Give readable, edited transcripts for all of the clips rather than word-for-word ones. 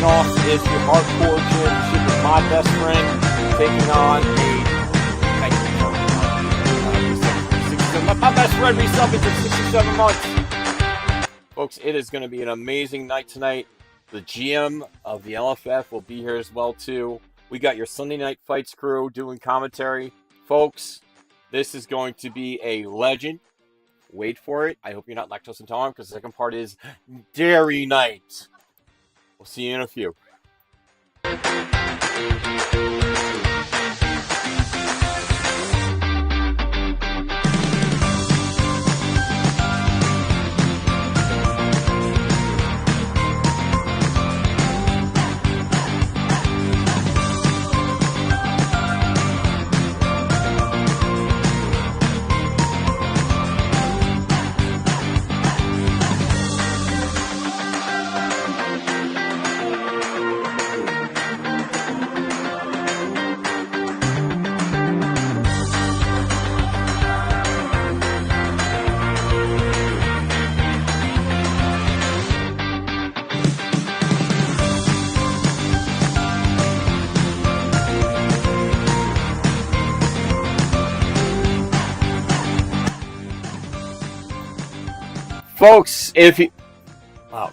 off is the Hardcore Championship with my best friend taking on my best friend resubbing for 67 months. Folks, it is going to be an amazing night tonight. The GM of the LFF will be here as well, too. We got your Sunday Night Fights crew doing commentary. Folks, this is going to be a legend. Wait for it. I hope you're not lactose intolerant because the second part is Dairy Night. We'll see you in a few. Folks, if you... Wow.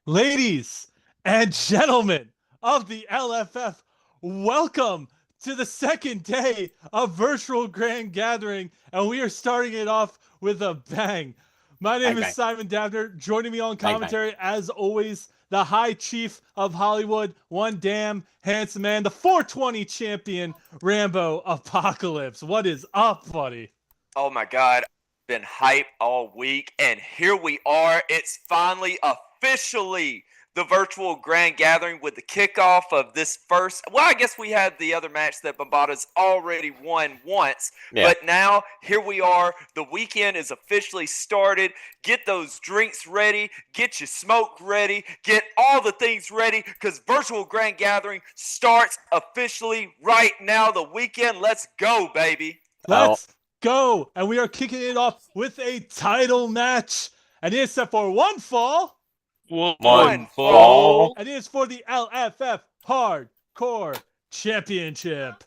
Ladies and gentlemen of the LFF, welcome to the second day of Virtual Grand Gathering, and we are starting it off with a bang. My name is Simon Dabner. Joining me on commentary, as always, the High Chief of Hollywood, one damn handsome man, the 420 champion, Rambo Apocalypse. What is up, buddy? Oh my God, been hype all week, and here we are. It's finally officially the Virtual Grand Gathering with the kickoff of this first. Well, I guess we had the other match that Bombada's already won once, but now here we are. The weekend is officially started. Get those drinks ready, get your smoke ready, get all the things ready, because Virtual Grand Gathering starts officially right now. The weekend, let's go, baby. Let's go. And we are kicking it off with a title match. And it is set for one fall. One fall. And it is for the LFF Hardcore Championship.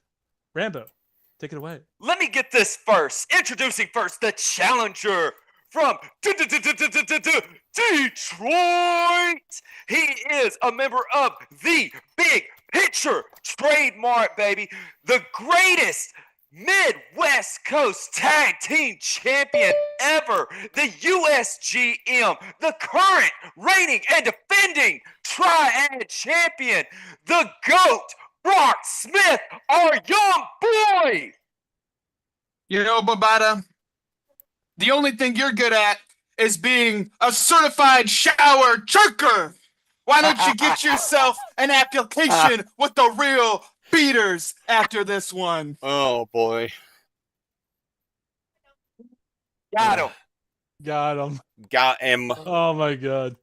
Rambo, take it away. Let me get this first. Introducing first the challenger from Detroit. He is a member of the Big Picture trademark, baby. The greatest Midwest Coast Tag Team Champion ever, the USGM, the current reigning and defending Triad Champion, the GOAT, Brock Smith, our young boy. You know, Bobata, the only thing you're good at is being a certified shower jerker. Why don't you get yourself an application with the real beaters after this one? Oh boy. Got him. Got him. Got him. Oh my god.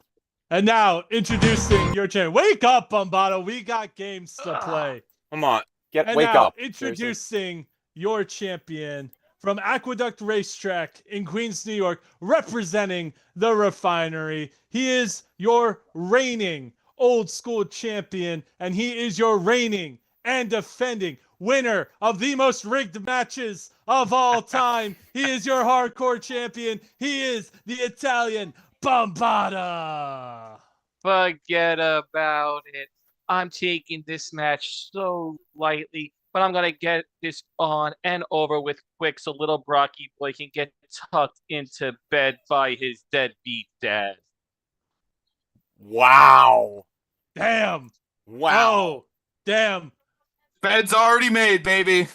And now introducing your champion. Wake up, Bombato. We got games to play. Come on. And Wake now up. introducing your champion from Aqueduct Racetrack in Queens, New York, representing the refinery. He is your reigning old school champion, and he is your reigning and defending winner of the most rigged matches of all time. He is your hardcore champion. He is the Italian Bombada. Forget about it. I'm taking this match so lightly, but I'm going to get this on and over with quick so little Brocky boy can get tucked into bed by his deadbeat dad. Wow. Damn. Wow. Oh, damn. Bed's already made, baby.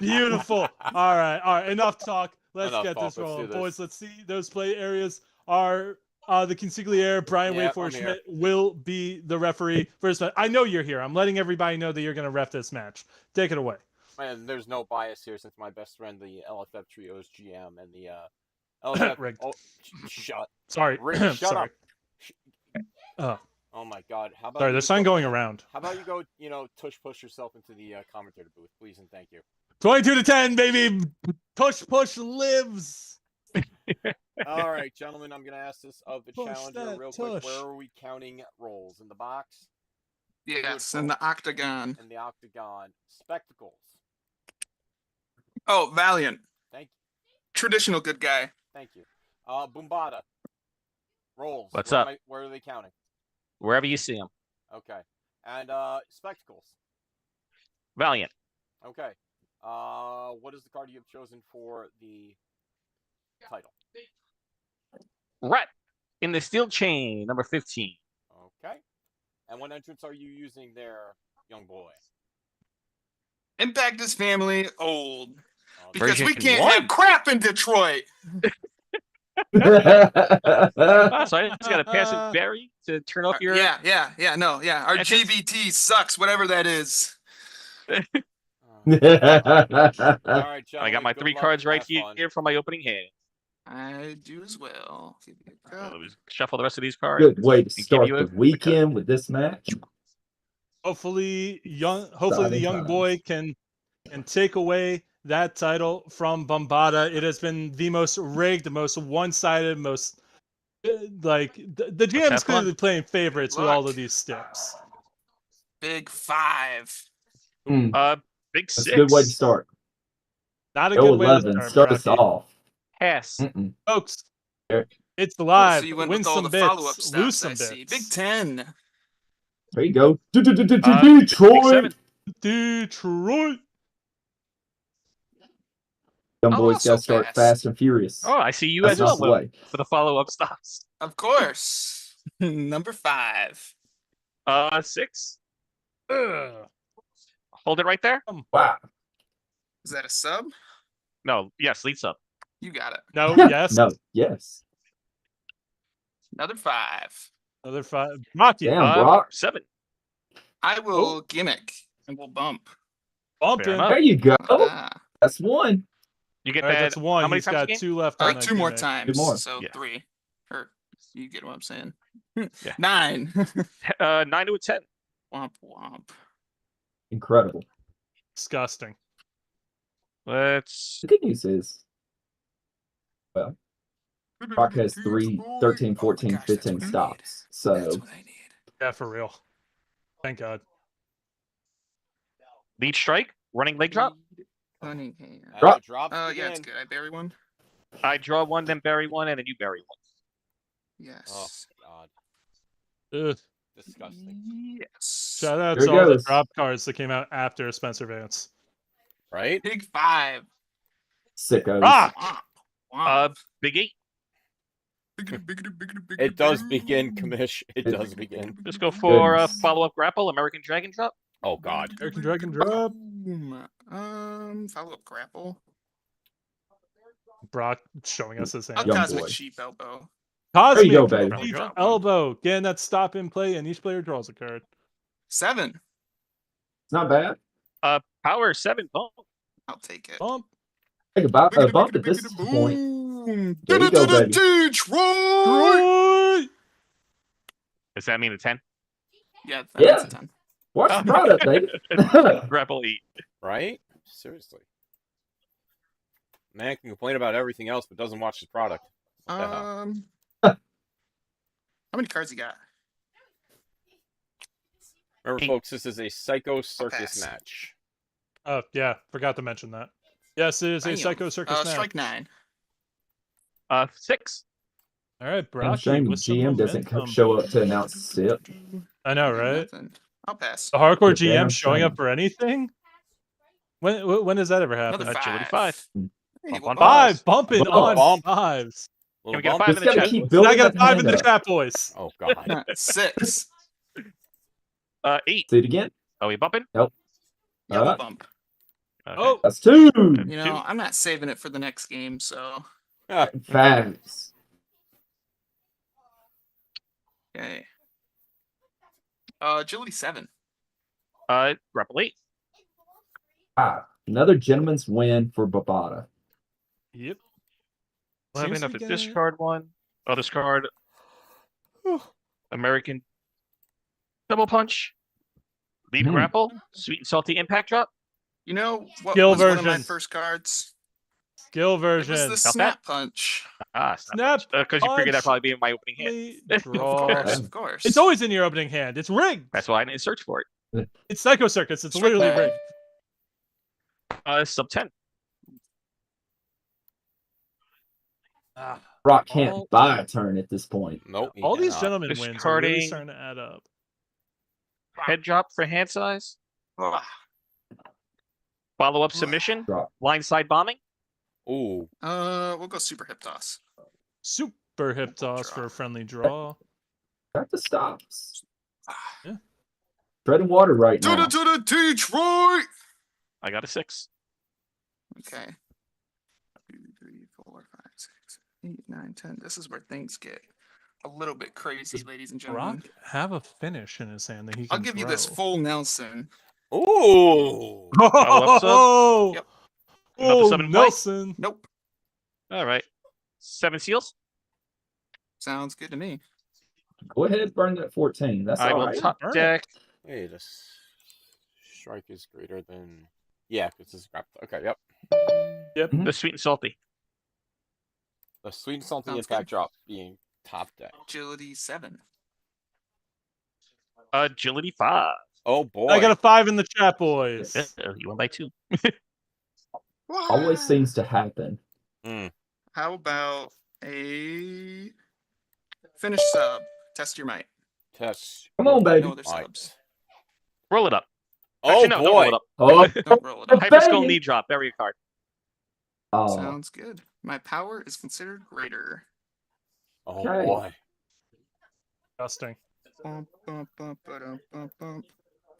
Beautiful. All right. Enough talk. Let's Enough get talk. this Let's do rolling, this. boys. Let's see. Those play areas are the consigliere. Brian Yep, Wayford I'm here. Schmidt will be the referee. First, I know you're here. I'm letting everybody know that you're going to ref this match. Take it away. Man, there's no bias here since my best friend, the LFF Trio's GM, and the LFF. Rigged. Oh, shut. Sorry. Rigged, shut Sorry. up. Oh my God. How about Sorry. you There's sign go- going around. How about you go, push yourself into the commentator booth, please, and thank you. 22-10, baby. Push lives. All right, gentlemen, I'm going to ask this of the Push challenger that real quick. tush. Where are we counting rolls? In the box? Yes, in the octagon. In the octagon. Spectacles. Oh, Valiant. Thank Traditional good guy. Thank you. Bumbada. Rolls. What's Where up? where are they counting? Wherever you see him. Okay. And spectacles. Valiant. Okay. What is the card you have chosen for the title? Rhett in the steel chain, number 15. Okay. And what entrance are you using there, young boy? Impact his family old. Okay. Because we Version can't one. have crap in Detroit. Ah, so I just got to pass it Barry to turn off your. Yeah. Our Entrance? GBT sucks, whatever that is. All right, gentlemen. I got my good 3 luck. cards right Have fun. here from my opening hand. I do as well. Let me shuffle the rest of these cards. Good way to give start you a the weekend with this match. Hopefully the young Exciting boy can take away that title from Bombada. It has been the most rigged, most one-sided, most the GM have is clearly fun. playing favorites with all luck. of these steps. Big 5. Mm, Big that's 6. a good way to start. Not a Go good way to 11. start, Start us Brocky. off. Pass. Mm-mm. Folks. Eric. It's live. So you went Win with all some the bits, follow-up lose stats some I see. bits. Big 10. There you go. Big Detroit. 7. Detroit. Young I'll boys also got to start pass. fast and furious. Oh, I see you That's as well not the Lou, way. for the follow-up stops. Of course. Number 5. 6. Hold it right there. Wow. Is that a sub? No, yes, lead sub. You got it. No, yes. No. Yes. Another 5. Another 5. Rocky. Damn, Brock. 7. I will gimmick and we'll bump. Bumping. enough. There you go. Ah. That's one. You get All right, that. that's one. How many He's times a got game? 2 left on that 2 more gimmick. times. more. So Yeah. 3. Or you get what I'm saying. Yeah. 9. 9 to a 10. Womp womp. Incredible. Disgusting. Let's. The good news is, well, Brock has 3, 13, 14, Oh my gosh, 15 that's what I need. stops. So That's what I need. Yeah, for real. Thank God. Lead strike. Running leg drop. Cunningham. And Drop. the drops Yeah, begin. it's good. I bury one. I draw one, then bury one, and then you bury one. Yes. Oh, God. Ugh. Disgusting. Yes. Shout out There to he all the goes. drop cards that came out after Spencer Vance. right? Big 5. Sickos. Ah! Womp, Big 8. womp. It does begin, Commish. It does begin. Let's go for Goodness. follow-up grapple, American Dragon Drop. Oh God. American Dragon drop. Follow up grapple. Brock showing us his A hand. Young cosmic boy. sheep elbow. There you go, Cosmic baby. Probably Deep draw. elbow. Getting that stop in play, and each player draws a card. 7. It's not bad. Power 7 bump. I'll take it. Bump. Take a bump at this point. Boom. There you go, baby. Detroit. Troy! Does that mean a 10? Yeah, Yeah. that's a 10. Watch the product, baby. Grapple 8. Right? Seriously. Man can complain about everything else, but doesn't watch his product. What the hell? How many cards you got? Remember, 8. folks, this is a Psycho Circus pass. match. Oh, yeah. Forgot to mention that. Yes, it is a Damn. Psycho Circus match. Strike 9. 6. All right, And Brock. shame with some GM doesn't momentum. show up to announce SIP. I know, right? Nothing. I'll pass. The hardcore You're damn GM showing up shame. for anything? When does that ever happen? Another Agility 5. 5. Hey, Bump we'll on bump. 5, bumping Bump. on Bump. 5s. Can we Little get a bump. 5 in Just the gotta chat? keep Can I building get a that 5 in the hand up. chat, boys? Oh God. 6. 8. See it again. Are we bumping? Yellow Uh, bump. Okay. Oh, That's 2. You know, I'm not saving it for the next game, so Facts. okay. Agility 7. Grapple 8. Another gentleman's win for Babata. yep. 11 Seems of to the get- discard one. Oh, discard. American Double Punch. Lead Hmm. grapple. Sweet and salty impact drop. You know what Skill was one of my version. first cards? Skill It version. was the Felt snap punch. Snap. Because you figured that'd punch. probably be in my opening hand. Lead Of draw. course, of course. It's always in your opening hand. It's rigged. That's why I didn't search for it. It's Psycho Circus. It's Strike literally 9. rigged. Sub 10. Brock can't buy a turn at this point. Nope. he All these cannot. gentlemen wins are really Discarding. starting to add up. Head drop for hand size. Ah. Follow up submission. Drop. Blindside bombing. Ooh. We'll go super hip toss. Super hip toss for a friendly draw. Got the stops. Yeah. Treading water right To now. the Detroit. I got a 6. Okay. 2, 3, 4, 5, 6, 8, 9, 10. This is where things get a little bit crazy, ladies and gentlemen. Brock have a finish in his hand that he can I'll give you this throw. full Nelson. Ooh. Follow-up sub? Oh, Yep. Another oh, sub in play? Nelson. Nope. All right. 7 seals. Sounds good to me. Go ahead, burn that 14. That's I all will right. top Burn it. deck. Wait, this strike is greater than. Yeah, this is crap. Okay, yep. The sweet and salty. The sweet and salty Sounds impact good. drop being top deck. Agility 7. Agility 5. Oh boy. I got a 5 in the chat, boys. You won by 2. Always seems to happen. How about a finish sub? Test your might. Test. Come on, baby. No other subs. Roll it up. Oh Actually, no, don't boy. roll it up. Oh, Don't roll it up. Hyper Skull Bang. knee drop. Bury a card. oh. Sounds good. My power is considered greater. Oh Okay. boy. Disgusting. Bump, bump, bump, ba-dum, bump, bump.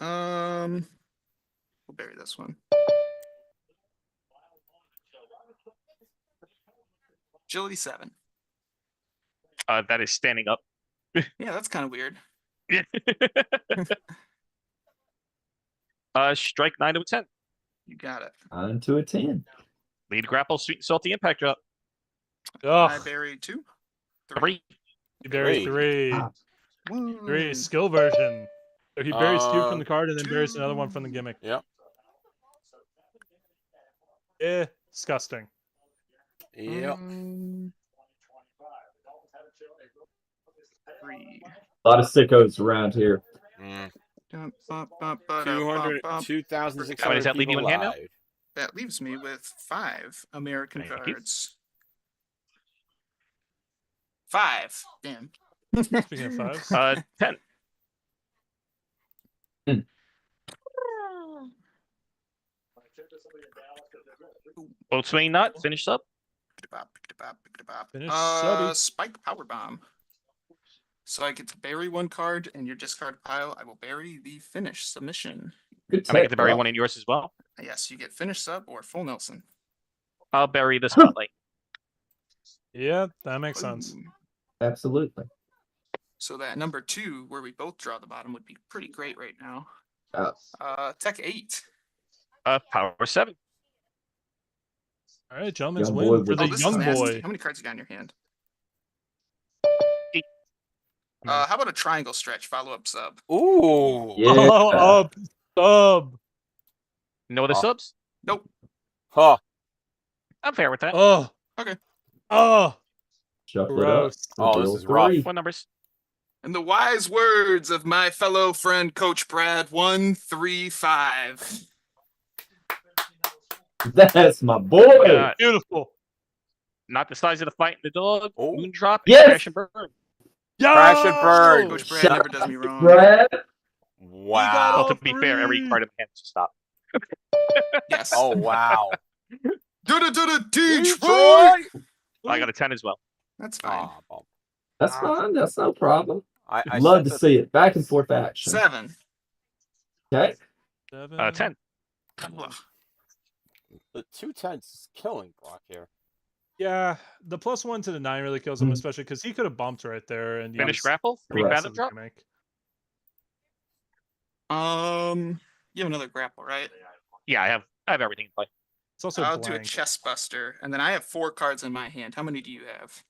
We'll bury this one. Agility 7. That is standing up. Yeah, that's kind of weird. Strike 9 to a 10. You got it. 9 to a 10. Lead grapple, sweet and salty impact drop. I Oh, buried 2. 3. he buries Three. 3. Ah. 3 skill version. So he buries 2 from Uh, the card and then buries another one from the gimmick. Yep. Disgusting. Yep. 3. A lot of sickos around here. Mm. Bump, bump, bump, ba-dum, 200, bump, bump. 2,600 How many does that leave you people in hand now? live. That leaves me with 5 American Thank you. cards. 5. Damn. Speaking of 5s. 10. Boat swing not finished up. Finish subby. Spike power bomb. So I get to bury one card in your discard pile. I will bury the finish submission. Good And I get tech, to bury bro. one in yours as well. Yes, you get finish sub or full Nelson. I'll bury the spotlight. Yeah, that makes sense. Ooh. Absolutely. So that number 2, where we both draw the bottom, would be pretty great right now. Tech 8. Power 7. All right, gentlemen's Young win boy for with- the this is young nasty. boy. How many cards you got in your hand? 8. How about a triangle stretch follow-up sub? Ooh. Yeah. Oh, up sub. No other Oh. subs? Nope. Huh. I'm fair with that. Oh. Okay. Oh. Shuffle it up. Gross. Oh, this Reveal is rough. 3. What numbers? In the wise words of my fellow friend Coach Brad, 1, 3, 5. That's my boy. Got Beautiful. not the size of the fight in the dog. Oh. Moondrop. Yes! Crash and burn. Yo! Crash and burn. Coach Brad Shut never does me wrong. Brad. Wow. Well, all to be fair, every three. card in the hand is to stop. Yes. Oh wow. Detroit. Detroit. I got a 10 as well. That's fine. Aw, bump. That's fine. That's no problem. I Love to sent see it. Back and forth action. 7. Okay. 10. Ugh. the 210s is killing Brock here. Yeah, the +1 to the 9 really kills him, Mhm. especially because he could have bumped right there and Finish used grapple. 3 Correct. fathom drop. gimmick. You have another grapple, right? Yeah, I have everything in play. It's also I'll do a blank. chest buster, and then I have 4 cards in my hand. How many do you have?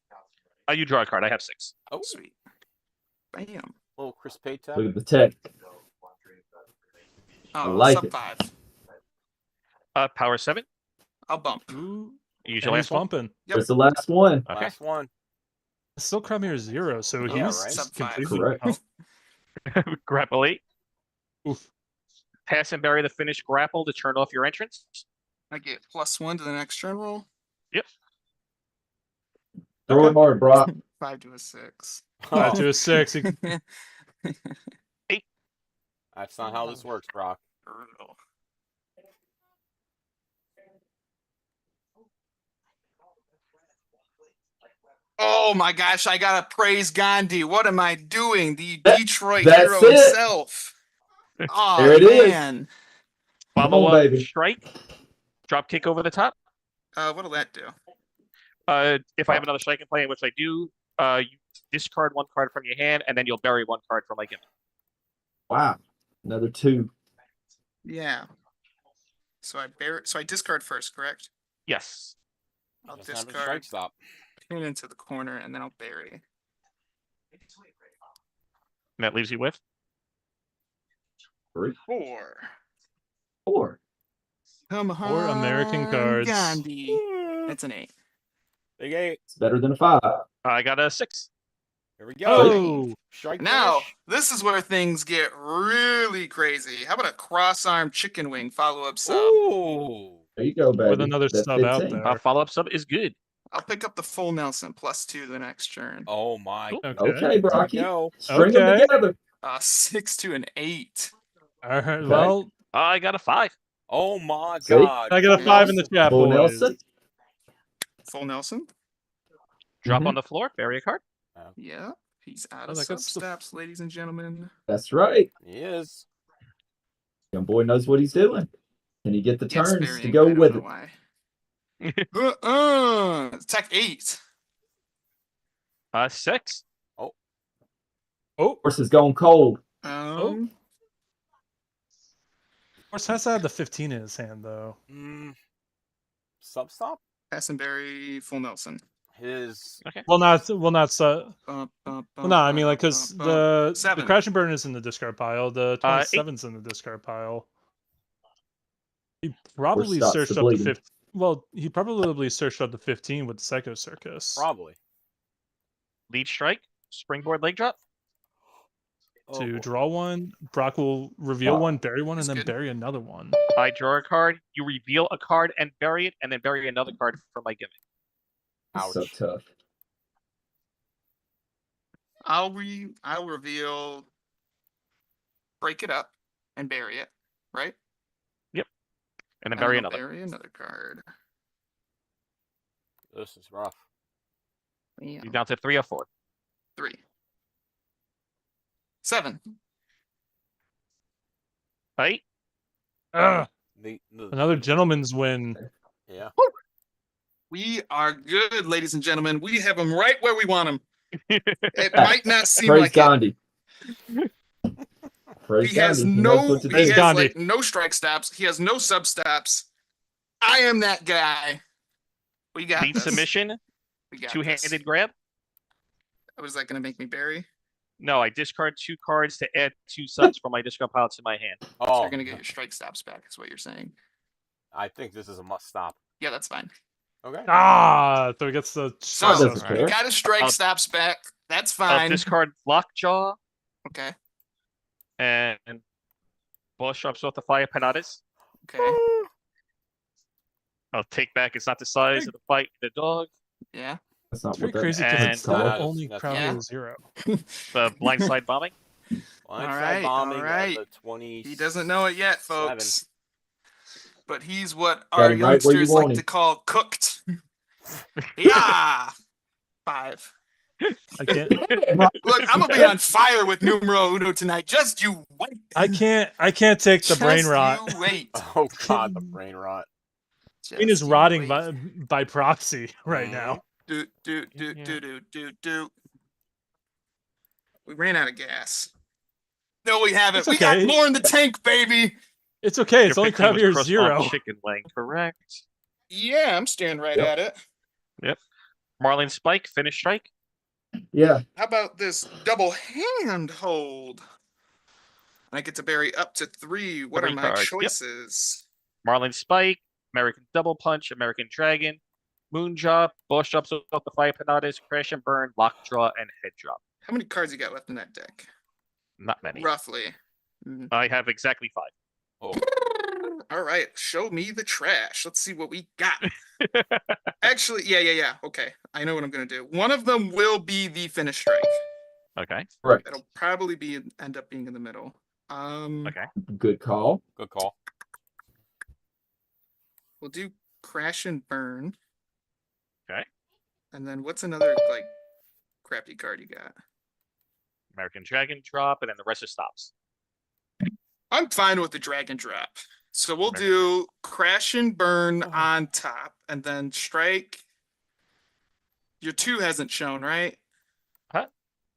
You draw a card. I have 6. Oh, Sweet. Bam. little Chris Payton. Look at the tech. Oh, like sub it. 5. Power 7. I'll bump. Ooh, Use and your he's last one. bumping. Yep. There's the last one. Okay. Last one. Still Crummier 0, so Yeah, he's right. Sub 5. completely Correct. Grapple 8. Oof. Pass and bury the finished grapple to turn off your entrance. I get +1 to the next turn roll. Throw it hard, Brock. 5 to a 6. 5 to a 6. He- That's not how this works, Brock. Brutal. Oh my gosh, I gotta praise Gandhi. What am I doing? The Detroit that's hero it. himself. Oh There it is. man. Come Follow on, up baby. strike. Drop kick over the top. What'll that do? If I have another strike in play, which I do, you discard 1 card from your hand, and then you'll bury 1 card from my gimmick. Wow. Another 2. Yeah. So I discard first, correct? Yes. I'll Doesn't have a discard, strike stop. pin into the corner, and then I'll bury. And that leaves you with 3. 4. 4. Come on, American cards. Gandhi. That's an 8. Big 8. It's better than a 5. I got a 6. Here we go. Oh, Strike Now, finish. this is where things get really crazy. How about a cross-arm chicken wing follow-up sub? Ooh. There you go, baby. with another That's sub out 15. there. Follow up sub is good. I'll pick up the full Nelson +2 the next turn. Oh my. Cool. Okay. Okay, Here we Brocky. go. String them Okay. together. 6 to an 8. All right. Well, I got a 5. Oh my See? God. I got a 5 in the chat, Full boys. Nelson. Full Nelson? Drop Mhm. on the floor. Bury a card. Yeah. He's out Oh, of that sub gets the- steps, ladies and gentlemen. That's right. He is. Young boy knows what he's doing. Can he get the Yes, turns to burying, go I don't with know it? why. Tech 8. 6. Oh, Horse has gone cold. Um, of course, has to have the 15 in his hand, though. Sub stop? pass and bury full Nelson. His. Well, not Bump, bump, Well, no, I mean, like, because bump, bump. the 7. crash and burn is in the discard pile. The 27's in the discard pile. He probably stops searched the up the bleeding. 15. Well, he probably searched up the 15 with Psycho Circus. Probably. Lead strike. Springboard leg drop. Oh, To boy. draw one, Brock will reveal Wow. one, bury one, and That's then good. bury another one. I draw a card. You reveal a card and bury it, and then bury another card from my gimmick. It's so Ouch. tough. I'll reveal, break it up, and bury it, right? Yep. And then And bury then I'll another. bury another card. This is rough. Yeah. You're down to 3 or 4. 3. 7. Right? Ugh, The, another gentleman's win. Yeah. We are good, ladies and gentlemen. We have him right where we want him. It Ah, might not seem Praise like it. Gandhi. Praise He has Gandhi. He knows what to Praise he do. has Gandhi. like no strike stops. He has no sub stops. I am that guy. We got Lead this. submission, We got two-handed this. grab. Was that gonna make me bury? No, I discard 2 cards to add 2 subs from my discard pile to my hand. So Oh, you're gonna get your strike stops back, is what you're saying. I think this is a must stop. Yeah, that's fine. Okay. Ah, so he gets the So Doesn't strike. care. got his strike I'll- stops back. That's I'll fine. discard Lockjaw Okay. and Ball drops off the Fire Panadas. Okay. I'll take back. It's not the size of the fight, the dog. Yeah. That's not It's what pretty that crazy because And- it's still Nah, only that's- crowd yeah. rule 0. The blindside bombing. Blindside right, bombing all right. at the 20. He doesn't know it yet, folks. But he's what our him right where you youngsters want like to him. call cooked. Yeah. 5. I can't. Look, I'm gonna be on fire with numero uno tonight. Just you wait. I can't take the brain Just rot. You wait. Oh god, the brain rot. Brain is Just you rotting wait. by proxy right now. Do. We ran out of gas. No, we haven't. It's We got okay. more in the tank, baby. It's okay. It's Your only 15 crowd was rule crust 0. on chicken wing, correct? Yeah, I'm staring right Yep. at it. Marlin Spike, finish strike. Yeah. How about this double hand hold? I get to bury up to 3. What 3 are my cards, yep. choices? Marlin Spike, American Double Punch, American Dragon, Moon Drop, Boss drops off the Fire Panadas, Crash and Burn, Lockjaw, and Head Drop. How many cards you got left in that deck? Not many. Roughly. I have exactly 5. All right, show me the trash. Let's see what we got. Actually, yeah. Okay, I know what I'm gonna do. One of them will be the finish strike. Okay. Right. It'll probably be end up being in the middle. Okay. Good call. Good call. We'll do crash and burn. Okay. And then what's another like crappy card you got? American Dragon drop, and then the rest is stops. I'm fine with the dragon drop. So we'll American do crash and burn on top, and then strike. Your 2 hasn't shown, right? Huh?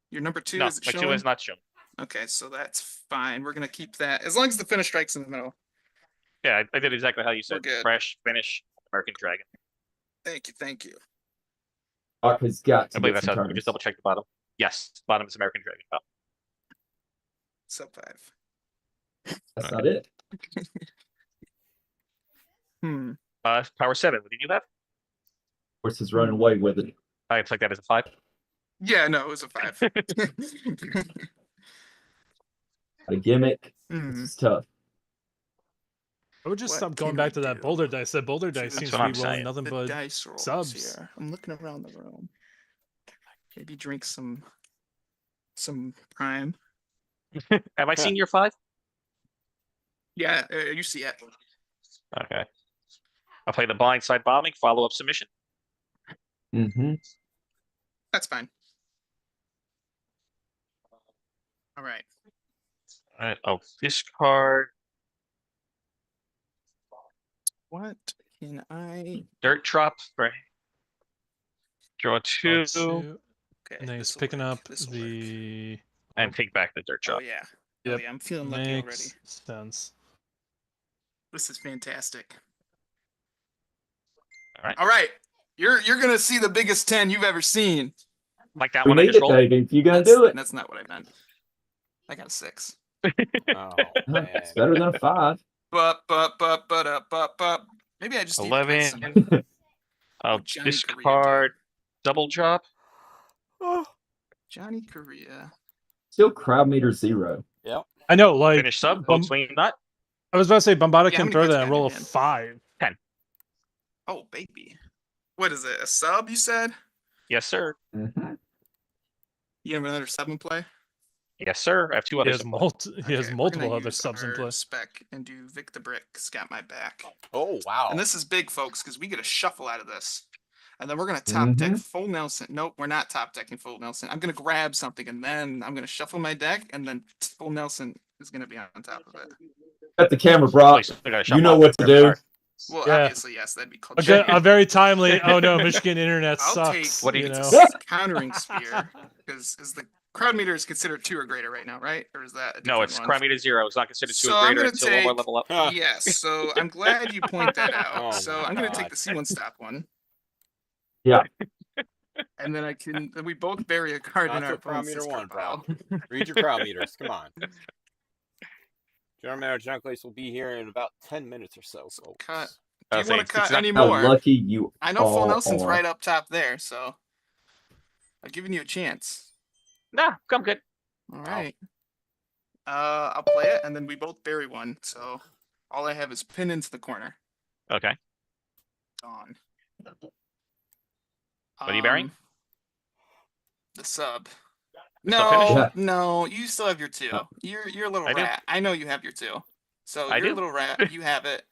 Your number 2 No, isn't my showing. 2 is not shown. Okay, so that's fine. We're gonna keep that as long as the finish strike's in the middle. Yeah, I did exactly how you said. good. Crash, finish, American Dragon. Thank you. Doc has got to I believe get that's some how. We turns. just double check the bottom. Yes, bottom is American Dragon. Oh, Sub 5. That's not it. Power 7. What did you have? Horse is running away with it. I took that as a 5. Yeah, no, it was a 5. A gimmick. This Hmm. is tough. I would just What stop going can back I to that do? boulder dice. That boulder dice That's seems what to I'm be rolling saying. nothing The but dice rolls subs. here. I'm looking around the room. Maybe drink some prime. Have I seen your 5? Yeah, you see it. Okay. I'll play the blindside bombing, follow up submission. Mm-hmm. That's fine. All right. All right. Oh, discard What can I? dirt drop for draw 2 2, Okay. and then he's this'll picking work, up this'll work. the and take back the dirt Oh drop. yeah. Yep. Oh, yeah. I'm feeling lucky already. makes sense. This is fantastic. All right. All right. You're gonna see the biggest 10 you've ever seen. Like that We one I made just it, rolled. baby. You gonna do it? That's not what I meant. I got a 6. Oh, man. It's better than a 5. But. Maybe I just need to play 11. some I'll Johnny Korea discard double drop. Johnny Korea. Still crowd meter 0. I know, like Finish sub. Bum- Boat swing nut. I was about to say, Bombada Yeah, how can many throw cards that you and got roll a in hand? 5. Oh baby. What is it? A sub? You said? Yes, sir. Mm-hmm. You have another sub in play? Yes, sir. I have two He others. has, in play. he has Okay, we're multiple gonna other use subs in our play. spec and do Vic the Brick's got my back. Oh wow. And this is big, folks, because we get a shuffle out of this. And then we're gonna top deck full Nelson. Nope, we're not top decking full Nelson. I'm gonna grab something and then I'm gonna shuffle my deck, and then full Nelson is gonna be on top of it. At the camera, Brock. So I gotta You shuffle know out what to the do. card. Well, Yeah. obviously, yes, that'd be called A very timely. Oh no, Michigan internet I'll sucks. take What do you- you know. countering spear, because is the crowd meter is considered 2 or greater right now, right? Or is that a No, different it's one? crime meter 0. It's not considered 2 So or I'm greater gonna until one more take- level up. Huh. Yes, so I'm glad you point that out. Oh So my I'm gonna God. take the C1 stop one. Yeah. And then then we both bury a card in That's our what crowd opponent's meter discard one, bro. pile. Read your crowd meters. Come on. General Manager John Clace will be here in about 10 minutes or so, folks. cut. I Do was you want saying, to cut it's not- any How more? lucky you I know full all Nelson's are. right up top there, so I've given you a chance. Nah, I'm good. All right. I'll play it, and then we both bury one. So all I have is pin into the corner. Okay. Gone. What are you burying? The sub. finish? No, Yeah. no, you still have your 2. Oh. You're a little I do. rat. I know you have your 2. So I you're do. a little rat. You have it.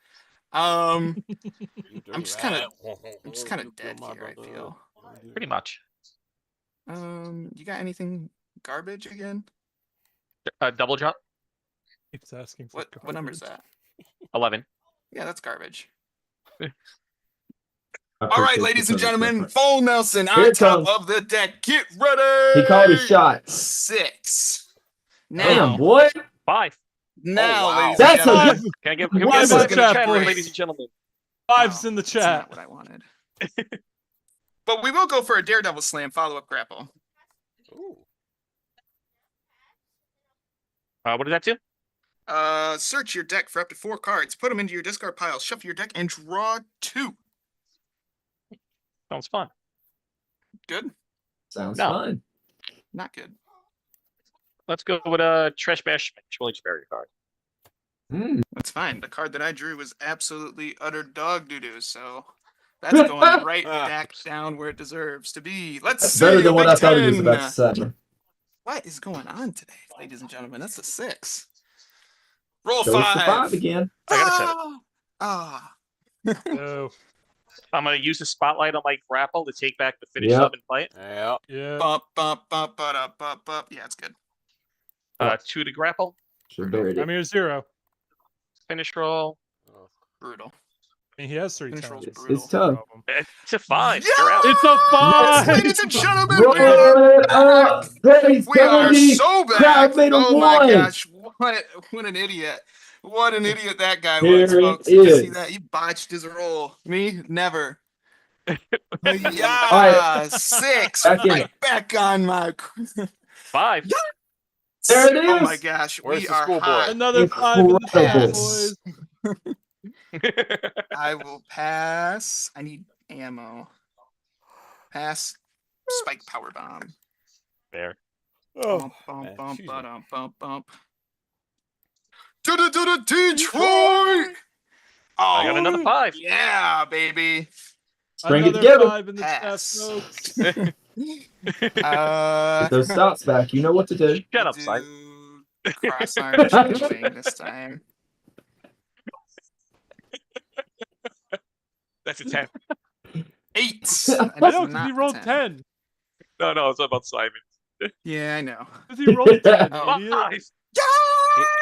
I'm You dirty just kinda- rat. just kind of dead here, I feel. Pretty much. You got anything garbage again? Double jump. Keeps asking for What number is garbage. that? 11. Yeah, that's garbage. I All right, appreciate ladies the and service gentlemen, reference. full Nelson Here on it top comes. of the deck. Get ready. He called his shot. 6. Now, Damn, boy. 5. now, wow. ladies That's and a gentlemen, good. Can I give Why me a is 5 that in the chat, chat, boys? ladies and gentlemen? Fives No, in the that's chat. not what I wanted. But we will go for a Daredevil Slam follow-up grapple. Ooh. What did that do? Search your deck for up to 4 cards. Put them into your discard pile. Shuffle your deck and draw 2. Sounds fun. Good? Sounds No. fun. Not good. Let's go with Trash Bash Village Barrier card. That's fine. The card that I drew was absolutely utter dog doo-doo, so that's going right back down where it deserves to be. Let's That's see. better than what Big I thought he was 10. about to say. What is going on today, ladies and gentlemen? That's a 6. Roll Show us the 5. 5 again. I got a 7. No. I'm going to use the spotlight on my grapple to take back the finish Yep. sub and play it. Yeah. Yeah. Bump, bump, bump, bump, bump, bump. Yeah, it's good. 2 to grapple. Should buried I'm it. here 0. Finish roll. Brutal. I mean, he has 3 Finish talents. roll's It's, brutal. it's tough. Problem. It's a 5. Yeah! You're out. It's a Yes, 5. ladies and gentlemen, Roll we are it up. back. Praise We are Cody. so back. Crowd meter Oh my 1. gosh, what an idiot. What an idiot that guy Here was, it folks. Did you see is. that? He botched his roll. Me? Never. All Yeah, 6. Back in. Right back on my. 5. There it Oh my is. gosh, Where's we the are schoolboy? hot. Another 5 in the chat, Incredible. boys. I will pass. I need ammo. Pass. Spike power bomb. There. Bump, man, bump, bump, excuse me. bump, bump, bump. To the Detroit. Oh, I got another 5. yeah, baby. Bring it Another together. 5 in the chat, Pass. folks. Get those stops back. You know what to do. Shut up, Simon. Cross arm change wing this time. That's a 10. 8. I know, because he rolled 10. No, it's about Simon. Yeah, I know. Because he rolled 10, Oh. idiot. 5.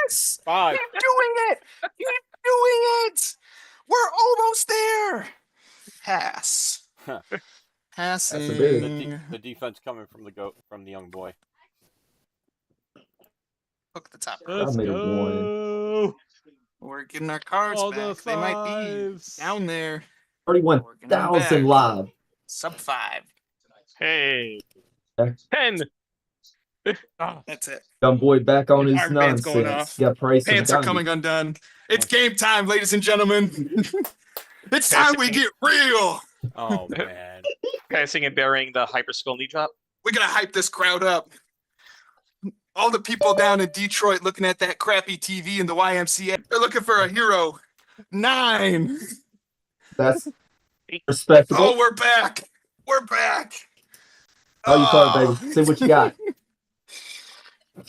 Yes! 5. You're doing it! You're doing it! We're almost there! Pass. Huh. Passing. That's a The defense coming from the young boy. Hook the top. Let's made it go. We're getting our cards All the back. They might be 5s. down there. 31,000 live. Sub 5. Hey. Okay. 10. Ah, That's it. Young boy back on his Our band's going nonsense. off. Got price Pants are coming undone. It's game time, ladies and gentlemen. It's time we get real. Oh man. Passing and burying the Hyper Skull knee drop. We're going to hype this crowd up. All the people down in Detroit looking at that crappy TV in the YMCA, they're looking for a hero. 9. That's respectable. Oh, we're back. We're back. Oh, you caught it, baby. See what you got.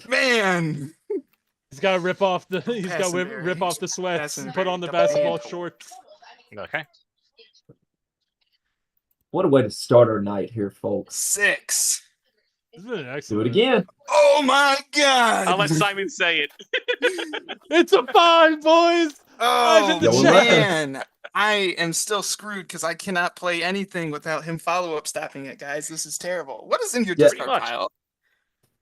Man. He's got to rip off the. He's got to Passenberry. rip off the sweats and put Passenberry, on the double basketball hand. shorts. Okay. What a way to start our night here, folks. 6. This has been an Do excellent. it again. Oh my god. I'll let Simon say it. It's a 5, boys. Oh in the chat. man. I am still screwed because I cannot play anything without him follow-up stopping it, guys. This is terrible. What is in your Yeah. discard Pretty much. pile?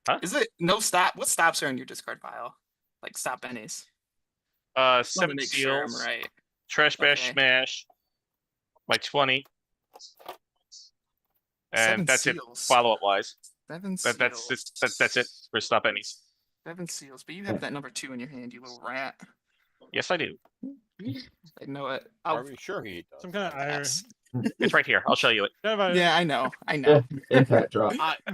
Huh? Is it no stop? What stops are in your discard pile? Like stop bennies. I 7 wanna make sure I'm seals. right. Trash bash Okay. smash. My 20. 7 And that's it. seals. Follow up wise. 7 That's seals. that's it for stop pennies. 7 seals. But you have that number 2 in your hand, you little rat. Yes, I do. I know it. Are we sure he does? Some kind of iron. pass. It's right here. I'll show you it. Kind of Yeah, I know. I know. Impact drop.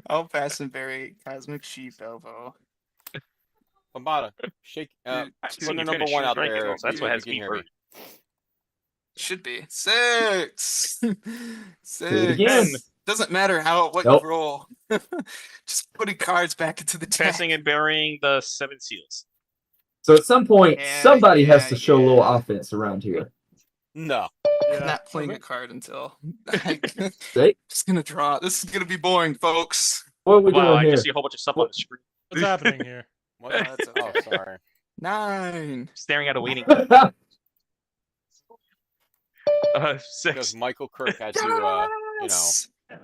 I'll pass and bury Cosmic Sheep Elbow. Bombada, shake. Dude, Put dude, the you number finish 1 your out drink, there. that's what if has you me can hear hurt. Should be 6. Do it 6. again. Doesn't matter what Nope. you roll. Just putting cards back into the deck. Passing and burying the 7 seals. So at some point, Yeah, somebody has yeah, to show a little yeah. offense around here. No. Yeah. Not playing a card until. See? Just gonna draw. This is gonna be boring, folks. What are we Wow, doing I here? just see a whole bunch of stuff on the screen. What's happening here? What? That's Oh, okay. sorry. 9. Staring at a waiting. Because 6. Michael Kirk had to, Yes! Yes.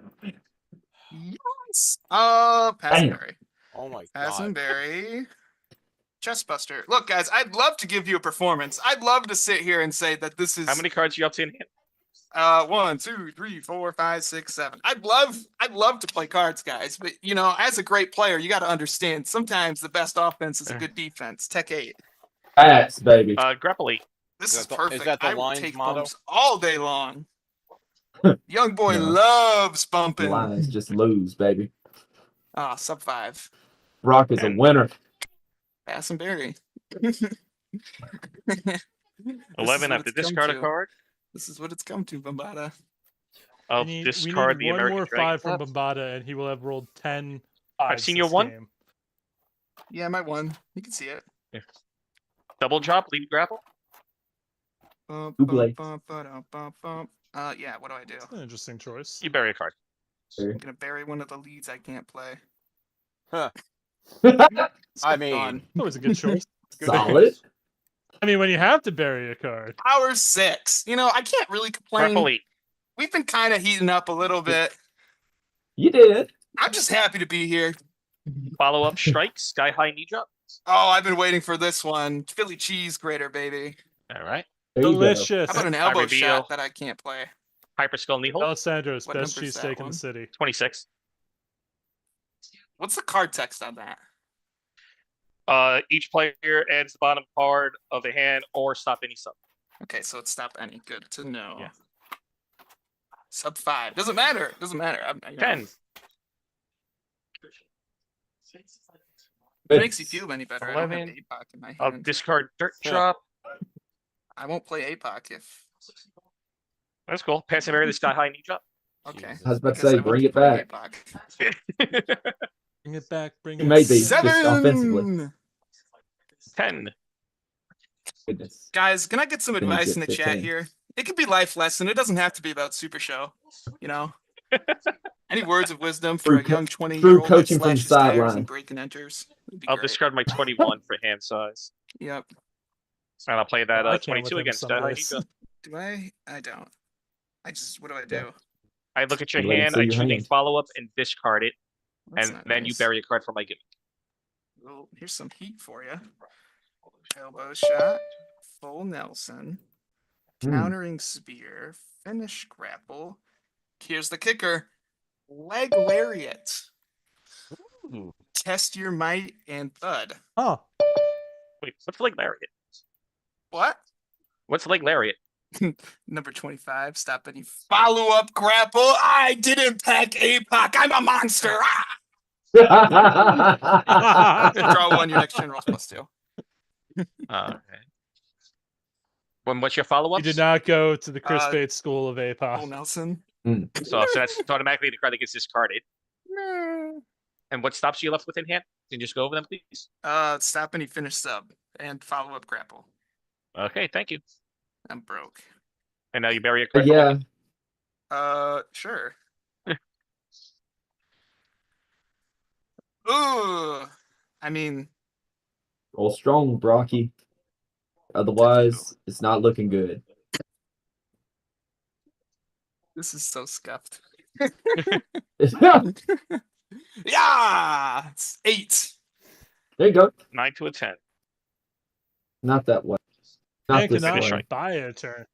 Damn. Passenberry. Oh my god. Passenberry. Chestbuster. Look, guys, I'd love to give you a performance. I'd love to sit here and say that this is How many cards are you up to in hand? 1, 2, 3, 4, 5, 6, 7. I'd love to play cards, guys, but you know, as a great player, you got to understand sometimes the best offense is a good defense. Tech 8. Facts, baby. Grapple 8. This Is is that the- is perfect. that the I would Lions take motto? bumps all day long. Young boy No. loves The bumping. Lions just lose, baby. Sub 5. Brock is a winner. Passenberry. 11 after discard a card. This is what it's come to, Bombada. I'll we discard need the one American more Dragon 5 from Club. Bombada, and he will have rolled 10. I've seen your 1. Game. Yeah, my 1. You can see it. Double drop, lead grapple. Bum, Two bum, blades. bum, ba-dum, bum, bum. Yeah, what do I do? That's an interesting choice. You bury a card. I'm gonna bury one of the leads I can't play. Huh. Solid. I mean, Gone. That was a good choice. good choice. I mean, when you have to bury a card. Power 6. You know, I can't really complain. Grapple 8. We've been kind of heating up a little bit. You did. I'm just happy to be here. Follow up strike, sky high knee drop. Oh, I've been waiting for this one. Philly cheese grater, baby. All right. There you go. Delicious. How about an elbow reveal. shot that I can't play? Hyper skull knee hold. Alessandro's What best number's that cheesesteak in one? the city. 26. What's the card text on that? Each player adds the bottom card of the hand or stop any sub. Okay, so it's stop any. Good to know. Yeah. Sub 5. Doesn't matter. Doesn't matter. 10. It makes you feel any better. I don't have 11. APOC in my I'll hand. discard dirt Yeah. drop. I won't play APOC if. That's cool. Pass and bury the sky high knee drop. Okay. Jesus. I was about to Guess I say, won't bring be it playing back. APOC. Bring it back. Bring You it made back. these just offensively. 7. 10. Goodness. Guys, can I get some Can you advice get in the 15? chat here? It could be life lesson. It doesn't have to be about Super Show. You know? Any words of wisdom for True a young 20-year-old true that coaching from the slashes tires sideline. and break and enters? Would be I'll great. discard my 21 for hand size. Yep. And I'll play that I can't 22 with him against some high knee days. drop. Do I? I don't. What do I do? Yeah. I look at your You let him hand, see I your choose a hand. follow up and discard it, That's and not then you nice. bury a card for my gimmick. Well, here's some heat for you. Elbow shot, full Nelson, countering spear, finish grapple. Here's the kicker: leg lariat. Ooh. Test your might and thud. Oh, Wait, what's leg lariat? What? What's leg lariat? Number 25. Stop any follow-up grapple. I didn't pack APOC. I'm a monster. Ah! Draw 1. Your next turn rolls +2. Okay. What's your follow you up? did not go to the Chris Uh, Bates School of Full APOC. Nelson. So that's automatically the card that gets discarded. No. And what stops you left with in hand? Can you just go over them, please? Stop any finish sub and follow up grapple. Okay, thank you. I'm broke. And now you bury it correctly. Yeah. Sure. Ooh. I mean, Roll strong, Brocky. Otherwise, it's not looking good. this is so scuffed. There Yeah, it's 8. you go. 9 to a 10. Not that way. Not And this cannot way. strike. buy a turn.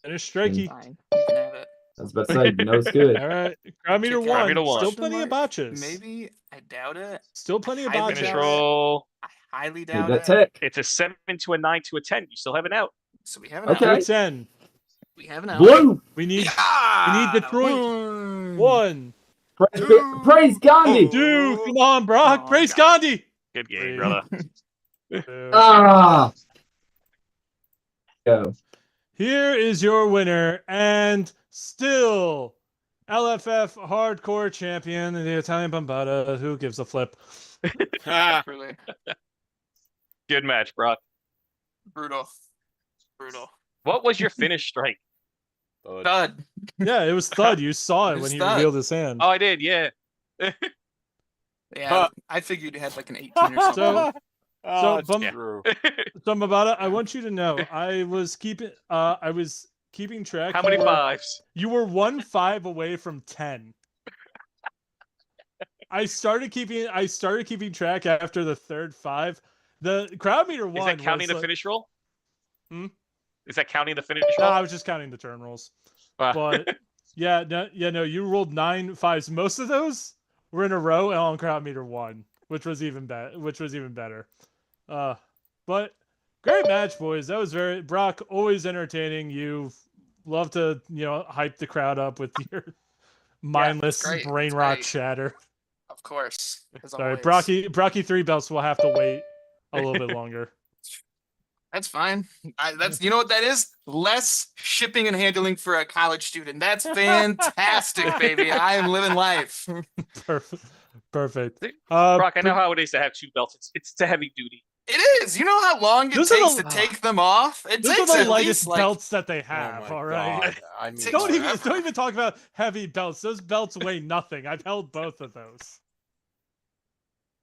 Finish strikey. Fine. You can have it. I was about to say, you know it's good. All right. Crowd meter Kick out. one. Meter one. Still Question plenty of mark? botches. Maybe. I doubt it. Still plenty of Highly botches. Finish doubt it. roll. I highly Need doubt that it. tech. It's a 7 to a 9 to a 10. You still have an out. So we have an Okay. out. Good 10. We have an out. Blue. We need Yeah! Detroit. One. Praise Gandhi. Two. Come on, Brock. Oh, Praise God. Gandhi. Good game, Three. brother. Two. Ah. Go. Here is your winner and still LFF hardcore champion, the Italian Bombata. Who gives a flip? Really Good match, Brock. brutal. Brutal. What was your finish strike? Dud. Yeah, it was Thud. You saw it It when was he Thud. revealed his hand. Oh, I did, yeah. Yeah, I figured you had like an 18 or something. So, Oh, it's bum- true. so Bombata, I want you to know I was keeping track. How many You were- fives? You were 1-5 away from 10. I started keeping track after the third 5. The crowd meter Is one. that counting was the finish roll? Hmm? Is that counting the finish No, roll? I was just counting the turn rolls. Ah. But yeah, no, you rolled 9 5s. Most of those were in a row and on crowd meter 1, which was even better. But great match, boys. That was Brock, always entertaining. You love to, hype the crowd up with your mindless great. brain It's rot great. chatter. Of course. As Sorry, always. Brocky 3 belts will have to wait a little bit longer. That's fine. You know what that is? Less shipping and handling for a college student. That's fantastic, baby. I am living life. Perfect. Brock, I know how it is to have 2 belts. It's heavy duty. It is. You know how long it Those are takes the- to take them off? It Those takes are the at lightest least like belts that they Oh have. my All right. God. I mean, Takes Don't forever. even talk about heavy belts. Those belts weigh nothing. I've held both of those.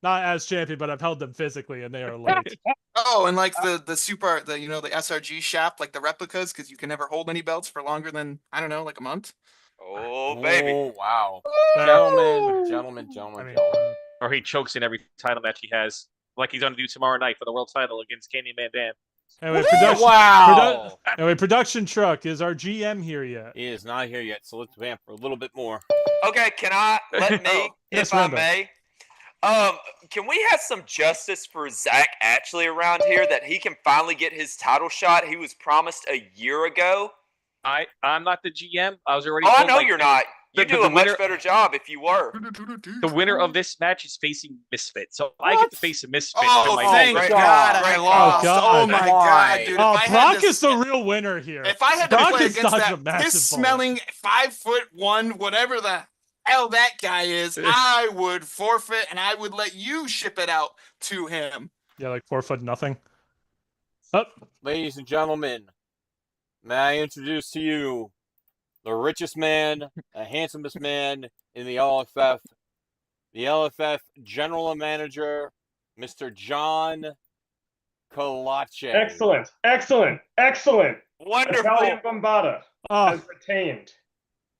Not as champion, but I've held them physically, and they are light. Oh, and like the SRG shop, like the replicas, because you can never hold any belts for longer than I don't know, like a month. Oh, baby. Oh, wow. That- Gentlemen. I mean, Or he chokes in every title match he has, like he's going to do tomorrow night for the world title against Canyon Van Dam. anyway, production. Wow. Anyway, production truck, is our GM here yet? He is not here yet, so let's vamp for a little bit more. Okay, can I let me, Oh, yes, if I Rambo. may? Can we have some justice for Zach Ashley around here that he can finally get his title shot he was promised a year ago? I'm not the GM. I was already. Oh, I told know by- you're not. You the- do the a much winner- better job if you were. The winner of this match is facing Misfit, so I get to face a Misfit. Oh, in my thank great God, God. I Great lost. God. Oh my Why? God, dude! Oh, if I had Brock to- is the real winner here. If I had to Brock play is against such a that massive piss-smelling 5'1", whatever the hell that guy is, I would forfeit and I would let you ship it out to him. Yeah, like 4 foot nothing. Oh, Ladies and gentlemen, may I introduce to you the richest man, the handsomest man in the LFF General Manager, Mr. John CALACE. Excellent. Wonderful. Italian Bombata oh, has retained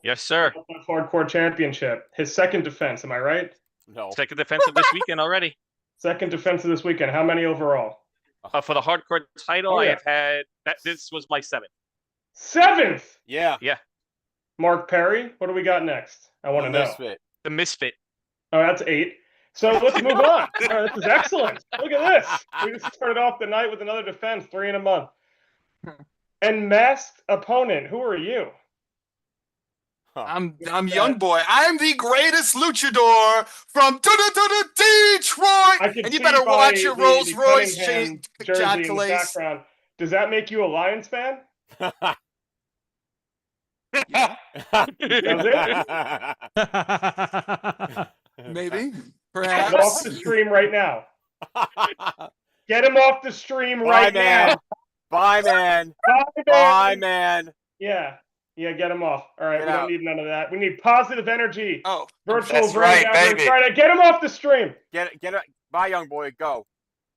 Yes, sir. the Hardcore Championship. His second defense, am I right? No. Second defense of this weekend already. Second defense of this weekend. How many overall? For the hardcore title, Oh, I yeah. have had that. This was my 7th. 7th! Yeah. Mark Perry, what do we got next? I want to know. Misfit. The Misfit. Oh, that's 8. So let's move on. All right, this is excellent. Look at this. We just started off the night with another defense, 3 in a month. And masked opponent, who are you? Huh. I'm young boy. I'm the greatest luchador from Detroit. I can And you see better by watch your the Rolls Royce Cunningham chain, jersey John in the Calais. background. Does that make you a Lions fan? Maybe. Get him off the stream right now. Get him off the stream Bye, right man. now. Bye, man. Bye, man. Bye, man. Yeah, get him off. All right, Get we out. don't need none of that. We need positive energy. Oh, Virtual That's Grand right, Gathering baby. Friday. Get him off the stream. Get it. Bye, young boy. Go.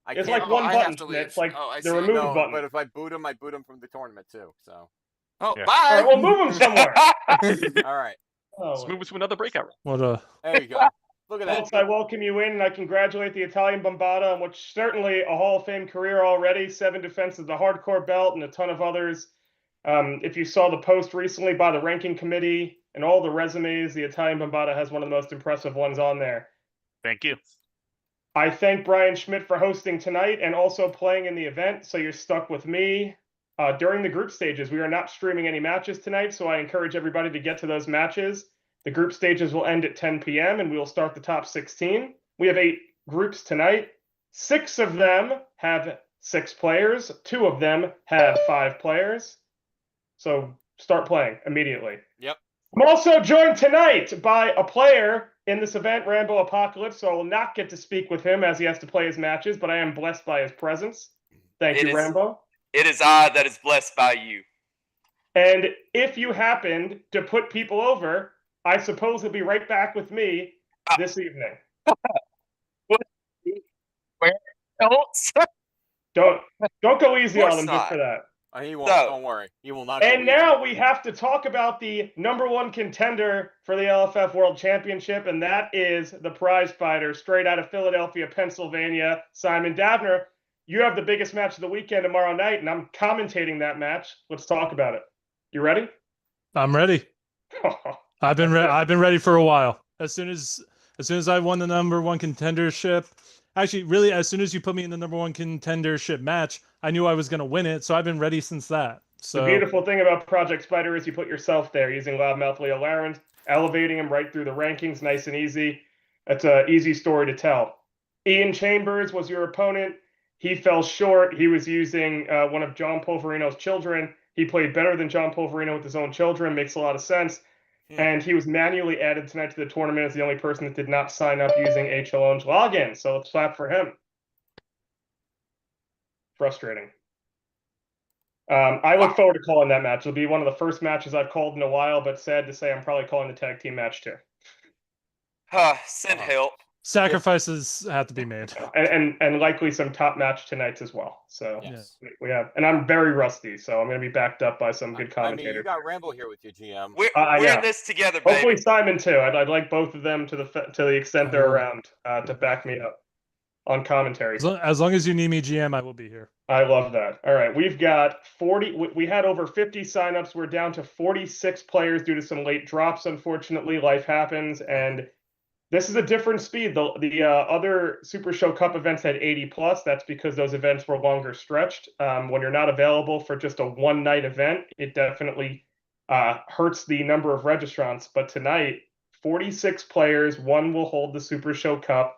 I It's can't. like one I button, have to Schmidt. leave. It's like Oh, I the see. remove No, button. but if I boot him from the tournament too. So. Oh, Yeah. bye. All right, well, move him somewhere. All right. Let's Oh, move to another breakout room. What a There you go. Look at folks, that. I welcome you in, and I congratulate the Italian Bombata on what's certainly a Hall of Fame career already. 7 defenses of the hardcore belt and a ton of others. If you saw the post recently by the ranking committee and all the resumes, the Italian Bombata has one of the most impressive ones on there. Thank you. I thank Brian Schmidt for hosting tonight and also playing in the event, so you're stuck with me. During the group stages, we are not streaming any matches tonight, so I encourage everybody to get to those matches. The group stages will end at 10 p.m. and we will start the top 16. We have 8 groups tonight. 6 of them have 6 players. 2 of them have 5 players. So start playing immediately. Yep. I'm also joined tonight by a player in this event, Rambo Apocalypse, so I will not get to speak with him as he has to play his matches, but I am blessed by his presence. Thank you, Rambo. It is I that is blessed by you. And if you happened to put people over, I suppose he'll be right back with me this evening. Where else? Don't go easy on course him just not. for that. He won't. So- Don't worry. He will not. go And easy. now we have to talk about the #1 contender for the LFF World Championship, and that is the prize fighter straight out of Philadelphia, Pennsylvania, Simon Davner. You have the biggest match of the weekend tomorrow night, and I'm commentating that match. Let's talk about it. You ready? I'm ready. I've been ready for a while. As soon as I won the #1 contendership, actually, really, as soon as you put me in the #1 contendership match, I knew I was going to win it. So I've been ready since that. So The beautiful thing about Project Spider is you put yourself there using Loudmouth Leo Larens, elevating him right through the rankings, nice and easy. That's an easy story to tell. Ian Chambers was your opponent. He fell short. He was using one of John Polverino's children. He played better than John Polverino with his own children. Makes a lot of sense. And he was manually added tonight to the tournament as the only person that did not sign up using HLO's login. So let's clap for him. Frustrating. I look forward to calling that match. It'll be one of the first matches I've called in a while, but sad to say I'm probably calling the tag team match too. Send help. sacrifices have to be made. And likely some top match tonight's as well. So Yes. we have, and I'm very rusty, so I'm going to be backed up by some good I mean, you commentators. got Rambo here with you, GM. We're yeah. in this together, baby. Hopefully Simon too. I'd like both of them to the extent they're Oh. around to back me up on commentary. As long as you need me, GM, I will be here. I love that. All right, we've got 40. We had over 50 signups. We're down to 46 players due to some late drops. Unfortunately, life happens, and this is a different speed. The other Super Show Cup events had 80 plus. That's because those events were longer stretched. When you're not available for just a one-night event, it definitely hurts the number of registrants. But tonight, 46 players. One will hold the Super Show Cup.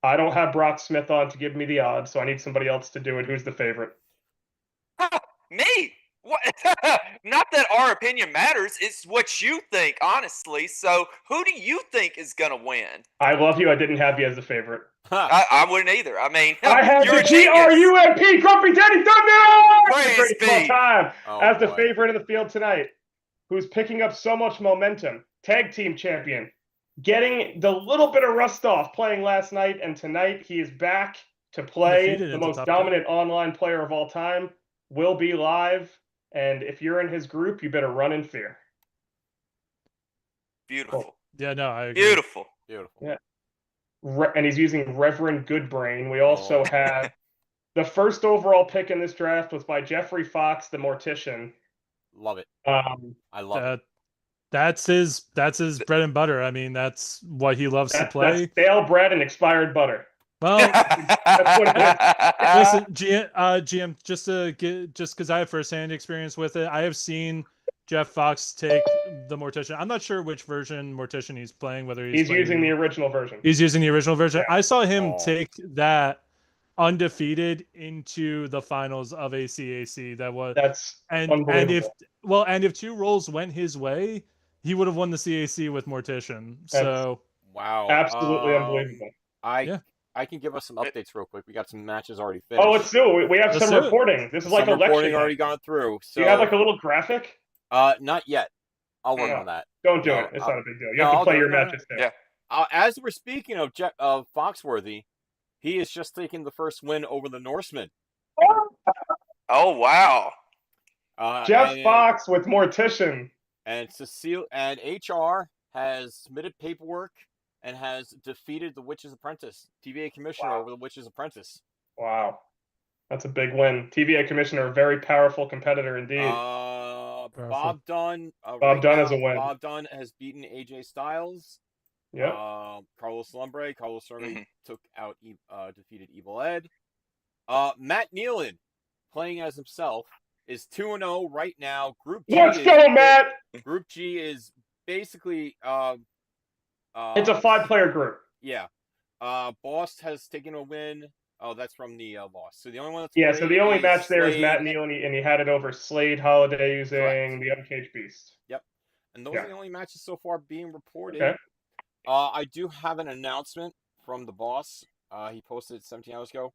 I don't have Brock Smith on to give me the odds, so I need somebody else to do it. Who's the favorite? Me? What? Not that our opinion matters. It's what you think, honestly. So, who do you think is gonna win? I love you. I didn't have you as the favorite. I wouldn't either. I mean, I have you're the a genius. GRUMP Grumpy Daddy Thunder Praise Greatest of all be. time Oh, as the boy. favorite in the field tonight, who's picking up so much momentum. Tag team champion, getting the little bit of rust off playing last night, and tonight he is back to play. Undefeated The at the most top dominant online player of all time will be live, and if you're in his group, you better run in fear. Beautiful. Yeah, no, I agree. Beautiful. Beautiful. Yeah. And he's using Reverend Goodbrain. We also Oh. have the first overall pick in this draft was by Jeffrey Fox, the Mortician. Love it. I love it. That's his bread and butter. I mean, that's what he loves to play. That's stale bread and expired butter. Well, That's what it listen, GM, just because I have firsthand experience with it, I have seen Jeff Fox take the Mortician. I'm not sure which version Mortician he's playing, whether He's playing, using the original version. He's using the original version. Yeah. I saw him Oh. take that undefeated into the finals of a CAC. That was That's and unbelievable. if 2 rolls went his way, he would have won the CAC with Mortician. That's So Wow. absolutely unbelievable. Yeah. I can give us some updates real quick. We got some matches already Oh, finished. let's do it. We have Let's some do it. reporting. This is like Some election reporting night. already gone through. So Do you have like a little graphic? not yet. I'll work No. on that. Don't do No, it. It's not a big deal. You no, have to I'll play do your it. No, no. matches too. Yeah. As we're speaking of Foxworthy, he is just taking the first win over the Norseman. Oh wow. Jeff Fox with Mortician. And Cecile and HR has submitted paperwork and has defeated the Witch's Apprentice, TVA Commissioner over the Witch's Apprentice. Wow. That's a big win. TVA Commissioner, a very powerful competitor indeed. Bob Dunn. Bob Dunn is a win. Bob Dunn has beaten AJ Styles. Yep. Carlos Lumbre. Carlos Lumbre took out, defeated Evil Ed. Matt Nealon, playing as himself, is 2-0 right now. Group G. Let's go, Matt! Group G is basically It's a 5-player group. Yeah. Boss has taken a win. Oh, that's from the loss. So the only one that's so the only match there is Slade. Matt Nealon, and he had it over Slade Holiday using Correct. the Uncaged Beast. Yep. And those are the only matches so far being reported. Okay. I do have an announcement from the boss. He posted it 17 hours ago.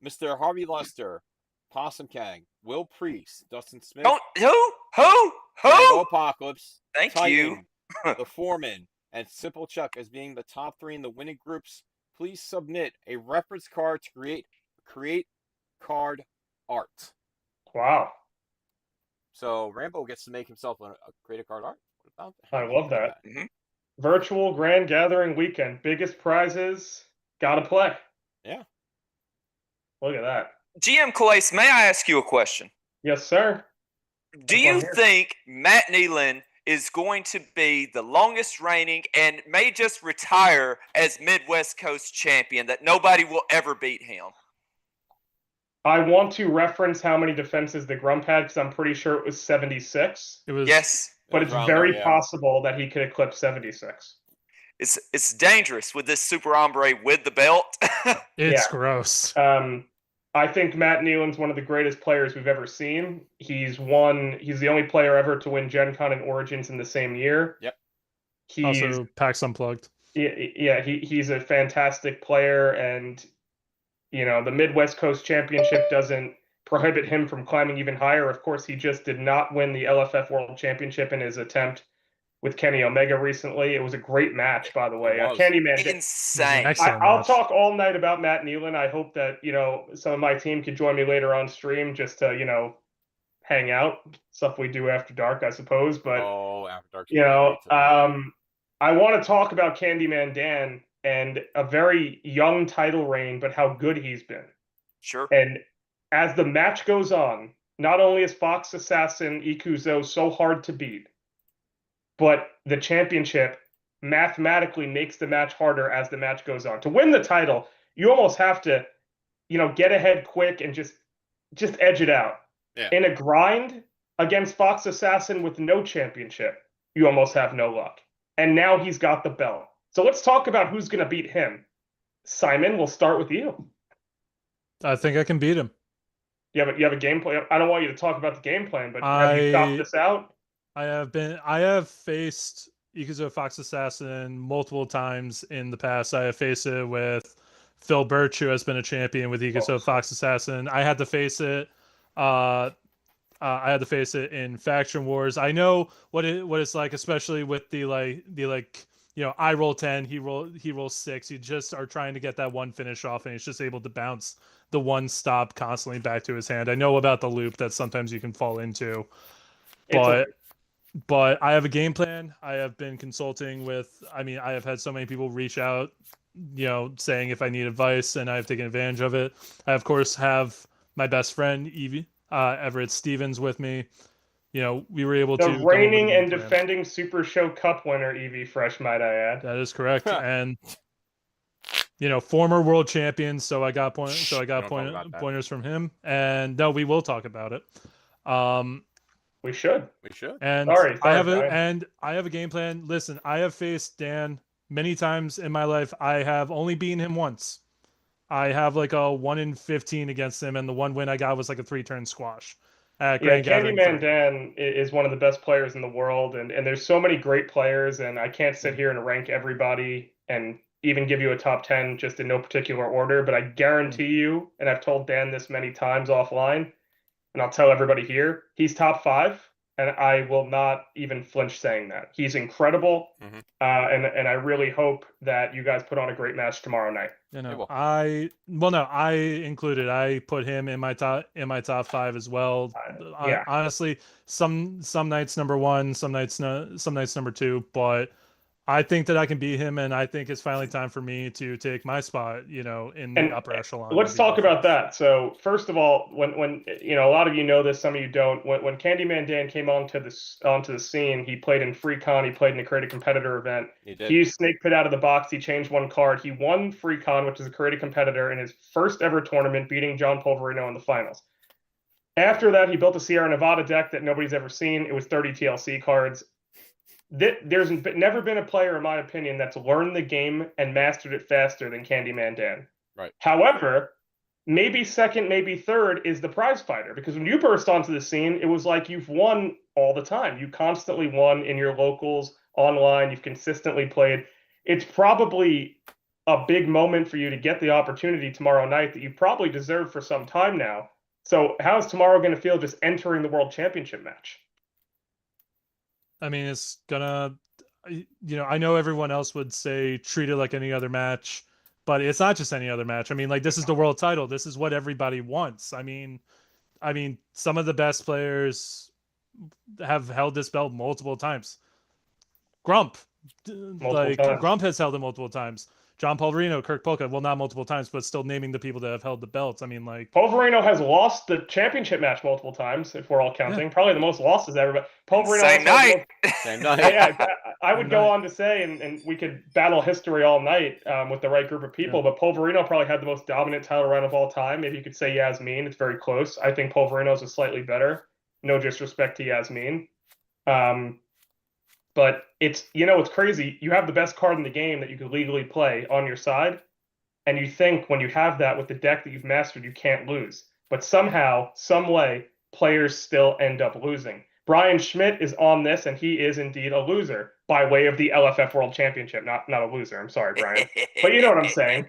Mr. Harvey Lester, Possum Kang, Will Priest, Dustin Smith, Rambo Apocalypse, Thank Titan, you. the Foreman, and Simple Chuck as being the top 3 in the winning groups. Please submit a reference card to create card art. Wow. So Rambo gets to make himself a create a card art. I love that. Virtual Grand Gathering weekend. Biggest prizes. Gotta play. Yeah. Look at that. GM Calace, may I ask you a question? Yes, sir. Do you think Matt Nealon is going to be the longest reigning and may just retire as Midwest Coast champion, that nobody will ever beat him? I want to reference how many defenses the Grump had, because I'm pretty sure it was 76. It was. Yes. But it's very possible that he could eclipse 76. It's dangerous with this super hombre with the belt. It's gross. I think Matt Nealon's one of the greatest players we've ever seen. He's the only player ever to win Gen Con and Origins in the same year. Yep. Also, PAX Unplugged. Yeah, he's a fantastic player, and the Midwest Coast Championship doesn't prohibit him from climbing even higher. Of course, he just did not win the LFF World Championship in his attempt with Kenny Omega recently. It was a great match, by the way. Candyman, insane. I'll talk all night about Matt Nealon. I hope that some of my team could join me later on stream just to hang out, stuff we do after dark, I suppose. But after dark. I want to talk about Candyman Dan and a very young title reign, but how good he's been. Sure. And as the match goes on, not only is Fox Assassin Ikuzo so hard to beat, but the championship mathematically makes the match harder as the match goes on. To win the title, you almost have to, get ahead quick and just edge it out. Yeah. In a grind against Fox Assassin with no championship, you almost have no luck. And now he's got the belt. So let's talk about who's going to beat him. Simon, we'll start with you. I think I can beat him. You have a game plan. I don't want you to talk about the game plan, but have you thought this out? I have faced Ikuzo Fox Assassin multiple times in the past. I have faced it with Phil Birch, who has been a champion with Ikuzo Fox Assassin. I had to face it. I had to face it in Faction Wars. I know what it's like, especially with the I roll 10, he rolls 6. You just are trying to get that one finish off, and he's just able to bounce the one stop constantly back to his hand. I know about the loop that sometimes you can fall into, but I have a game plan. I have been consulting with. I have had so many people reach out, saying if I need advice, and I've taken advantage of it. I of course have my best friend Evie Everett Stevens with me. We were able to. The reigning and defending Super Show Cup winner, Evie Fresh, might I add. That is correct, and former world champion. So I got pointers from him, and no, we will talk about it. We should. And sorry, I have a game plan. Listen, I have faced Dan many times in my life. I have only beaten him once. I have like a 1 in 15 against him, and the one win I got was like a 3-turn squash. Candyman Dan is one of the best players in the world, and there's so many great players, and I can't sit here and rank everybody and even give you a top 10 just in no particular order, but I guarantee you, and I've told Dan this many times offline, and I'll tell everybody here, he's top 5, and I will not even flinch saying that. He's incredible, and I really hope that you guys put on a great match tomorrow night. You know, will. I put him in my top 5 as well. Yeah. Honestly, some nights number 1, some nights number 2, but I think that I can beat him, and I think it's finally time for me to take my spot, in the upper echelon. Let's talk about that. So first of all, when a lot of you know this, some of you don't. When Candyman Dan came onto the scene, he played in FreeCon, he played in a creative competitor event. He used Snake Pit out of the box. He changed one card. He won FreeCon, which is a creative competitor, in his first ever tournament, beating John Polverino in the finals. After that, he built a Sierra Nevada deck that nobody's ever seen. It was 30 TLC cards. There's never been a player, in my opinion, that's learned the game and mastered it faster than Candyman Dan. Right. However, maybe second, maybe third is the prize fighter, because when you burst onto the scene, it was like you've won all the time. You constantly won in your locals, online. You've consistently played. It's probably a big moment for you to get the opportunity tomorrow night that you probably deserve for some time now. So how's tomorrow going to feel just entering the World Championship match? I mean, it's gonna, I know everyone else would say treat it like any other match, but it's not just any other match. I mean, like, this is the world title. This is what everybody wants. I mean, some of the best players have held this belt multiple times. Grump has held it multiple times. John Polverino, Kirk Polka, well, not multiple times, but still naming the people that have held the belts. I mean, like, Polverino has lost the championship match multiple times, if we're all counting. Yeah. Probably the most losses ever. But Polverino Same night. Yeah, I would go on to say, and we could battle history all night with the right group of people, but Polverino probably had the most dominant title run of all time. Maybe you could say Yasmin. It's very close. I think Polverino's is slightly better. No disrespect to Yasmin. But it's crazy. You have the best card in the game that you could legally play on your side, and you think when you have that with the deck that you've mastered, you can't lose. But somehow, some way, players still end up losing. Brian Schmidt is on this, and he is indeed a loser by way of the LFF World Championship. Not a loser. I'm sorry, Brian. But you know what I'm saying.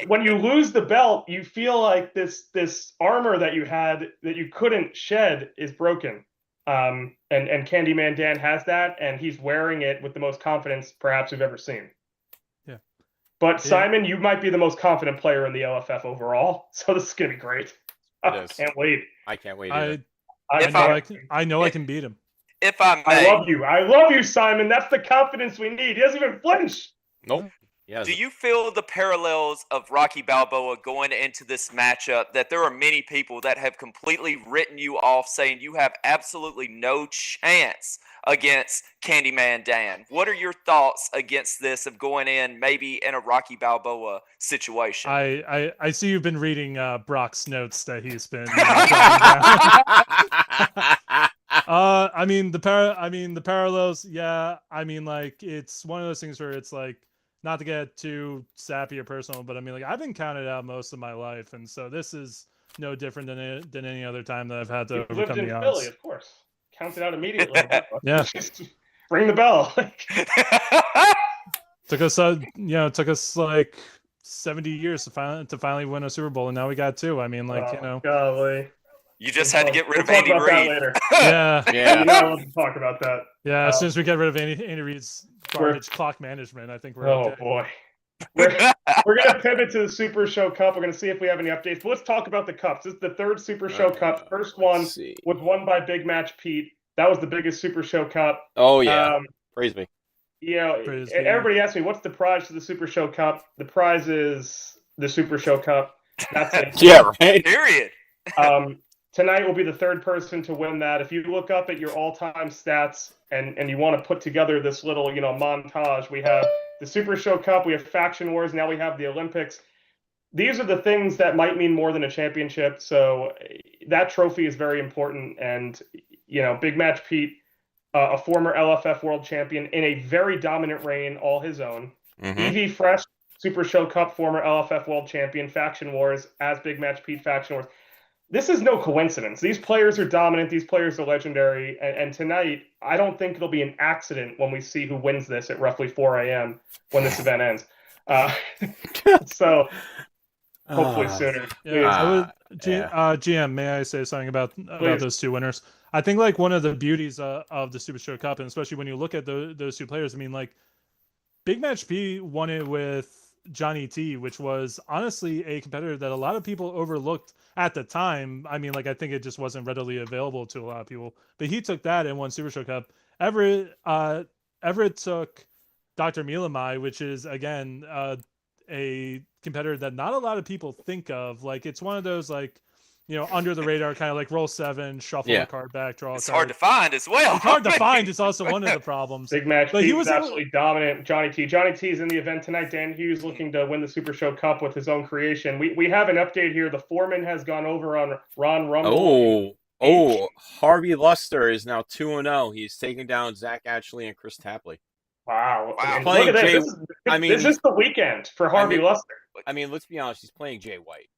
When you lose the belt, you feel like this armor that you had that you couldn't shed is broken. And Candyman Dan has that, and he's wearing it with the most confidence perhaps we've ever seen. Yeah. But Simon, you might be the most confident player in the LFF overall, so this is gonna be great. I can't wait. I can't wait either. I know I can beat him. If I may. I love you, Simon. That's the confidence we need. He doesn't even flinch. Nope. Yes. Do you feel the parallels of Rocky Balboa going into this matchup, that there are many people that have completely written you off, saying you have absolutely no chance against Candyman Dan? What are your thoughts against this, of going in maybe in a Rocky Balboa situation? I see you've been reading Brock's notes that he's been the parallels, yeah. I mean, like, it's one of those things where it's like, not to get too sappy or personal, but I mean, like, I've been counted out most of my life, and so this is no different than any other time that I've had to overcome the odds. Philly, of course. Counted out immediately. Yeah. Ring the bell. Took us like 70 years to finally win a Super Bowl, and now we got 2. I mean, like, golly. You just had to get rid of Andy Reid. Yeah. You're not allowed to talk about that. Yeah, as soon as we get rid of Andy Reid's garbage clock management, I think we're okay. Boy. We're going to pivot to the Super Show Cup. We're going to see if we have any updates. But let's talk about the cups. This is the third Super Show Cup. First one was won by Big Match Pete. That was the biggest Super Show Cup. Oh, yeah. Praise me. Everybody asks me, what's the prize to the Super Show Cup? The prize is the Super Show Cup. That's it. Yeah, right. Period. Tonight will be the third person to win that. If you look up at your all-time stats and you want to put together this little, montage, we have the Super Show Cup, we have Faction Wars, now we have the Olympics. These are the things that might mean more than a championship, so that trophy is very important. And, Big Match Pete, a former LFF world champion in a very dominant reign, all his own. EV Fresh, Super Show Cup, former LFF world champion, Faction Wars, as Big Match Pete, Faction Wars. this is no coincidence. These players are dominant. These players are legendary. And tonight, I don't think it'll be an accident when we see who wins this at roughly 4 a.m. when this event ends. So hopefully sooner. Yeah, Please. GM, may I say something about those two winners? I think like one of the beauties of the Super Show Cup, and especially when you look at those two players, I mean, like Big Match P won it with Johnny T, which was honestly a competitor that a lot of people overlooked at the time. I mean, like I think it just wasn't readily available to a lot of people. But he took that and won Super Show Cup. Everett took Dr. Milamai, which is again a competitor that not a lot of people think of. Like it's one of those like, you know, under the radar kind of like roll 7, shuffle a card back, draw a card. It's hard to find as well. It's hard to find. It's also one of the problems. Big Match But P he was was absolutely dominant. Johnny T is in the event tonight. Dan Hughes looking to win the Super Show Cup with his own creation. We have an update here. The foreman has gone over on Ron Rumble. Harvey Luster is now 2-0. He's taking down Zach Ashley and Chris Tapley. Wow. And Playing look at Jay, this. This is the weekend for Harvey Luster. I mean, let's be honest. He's playing Jay White.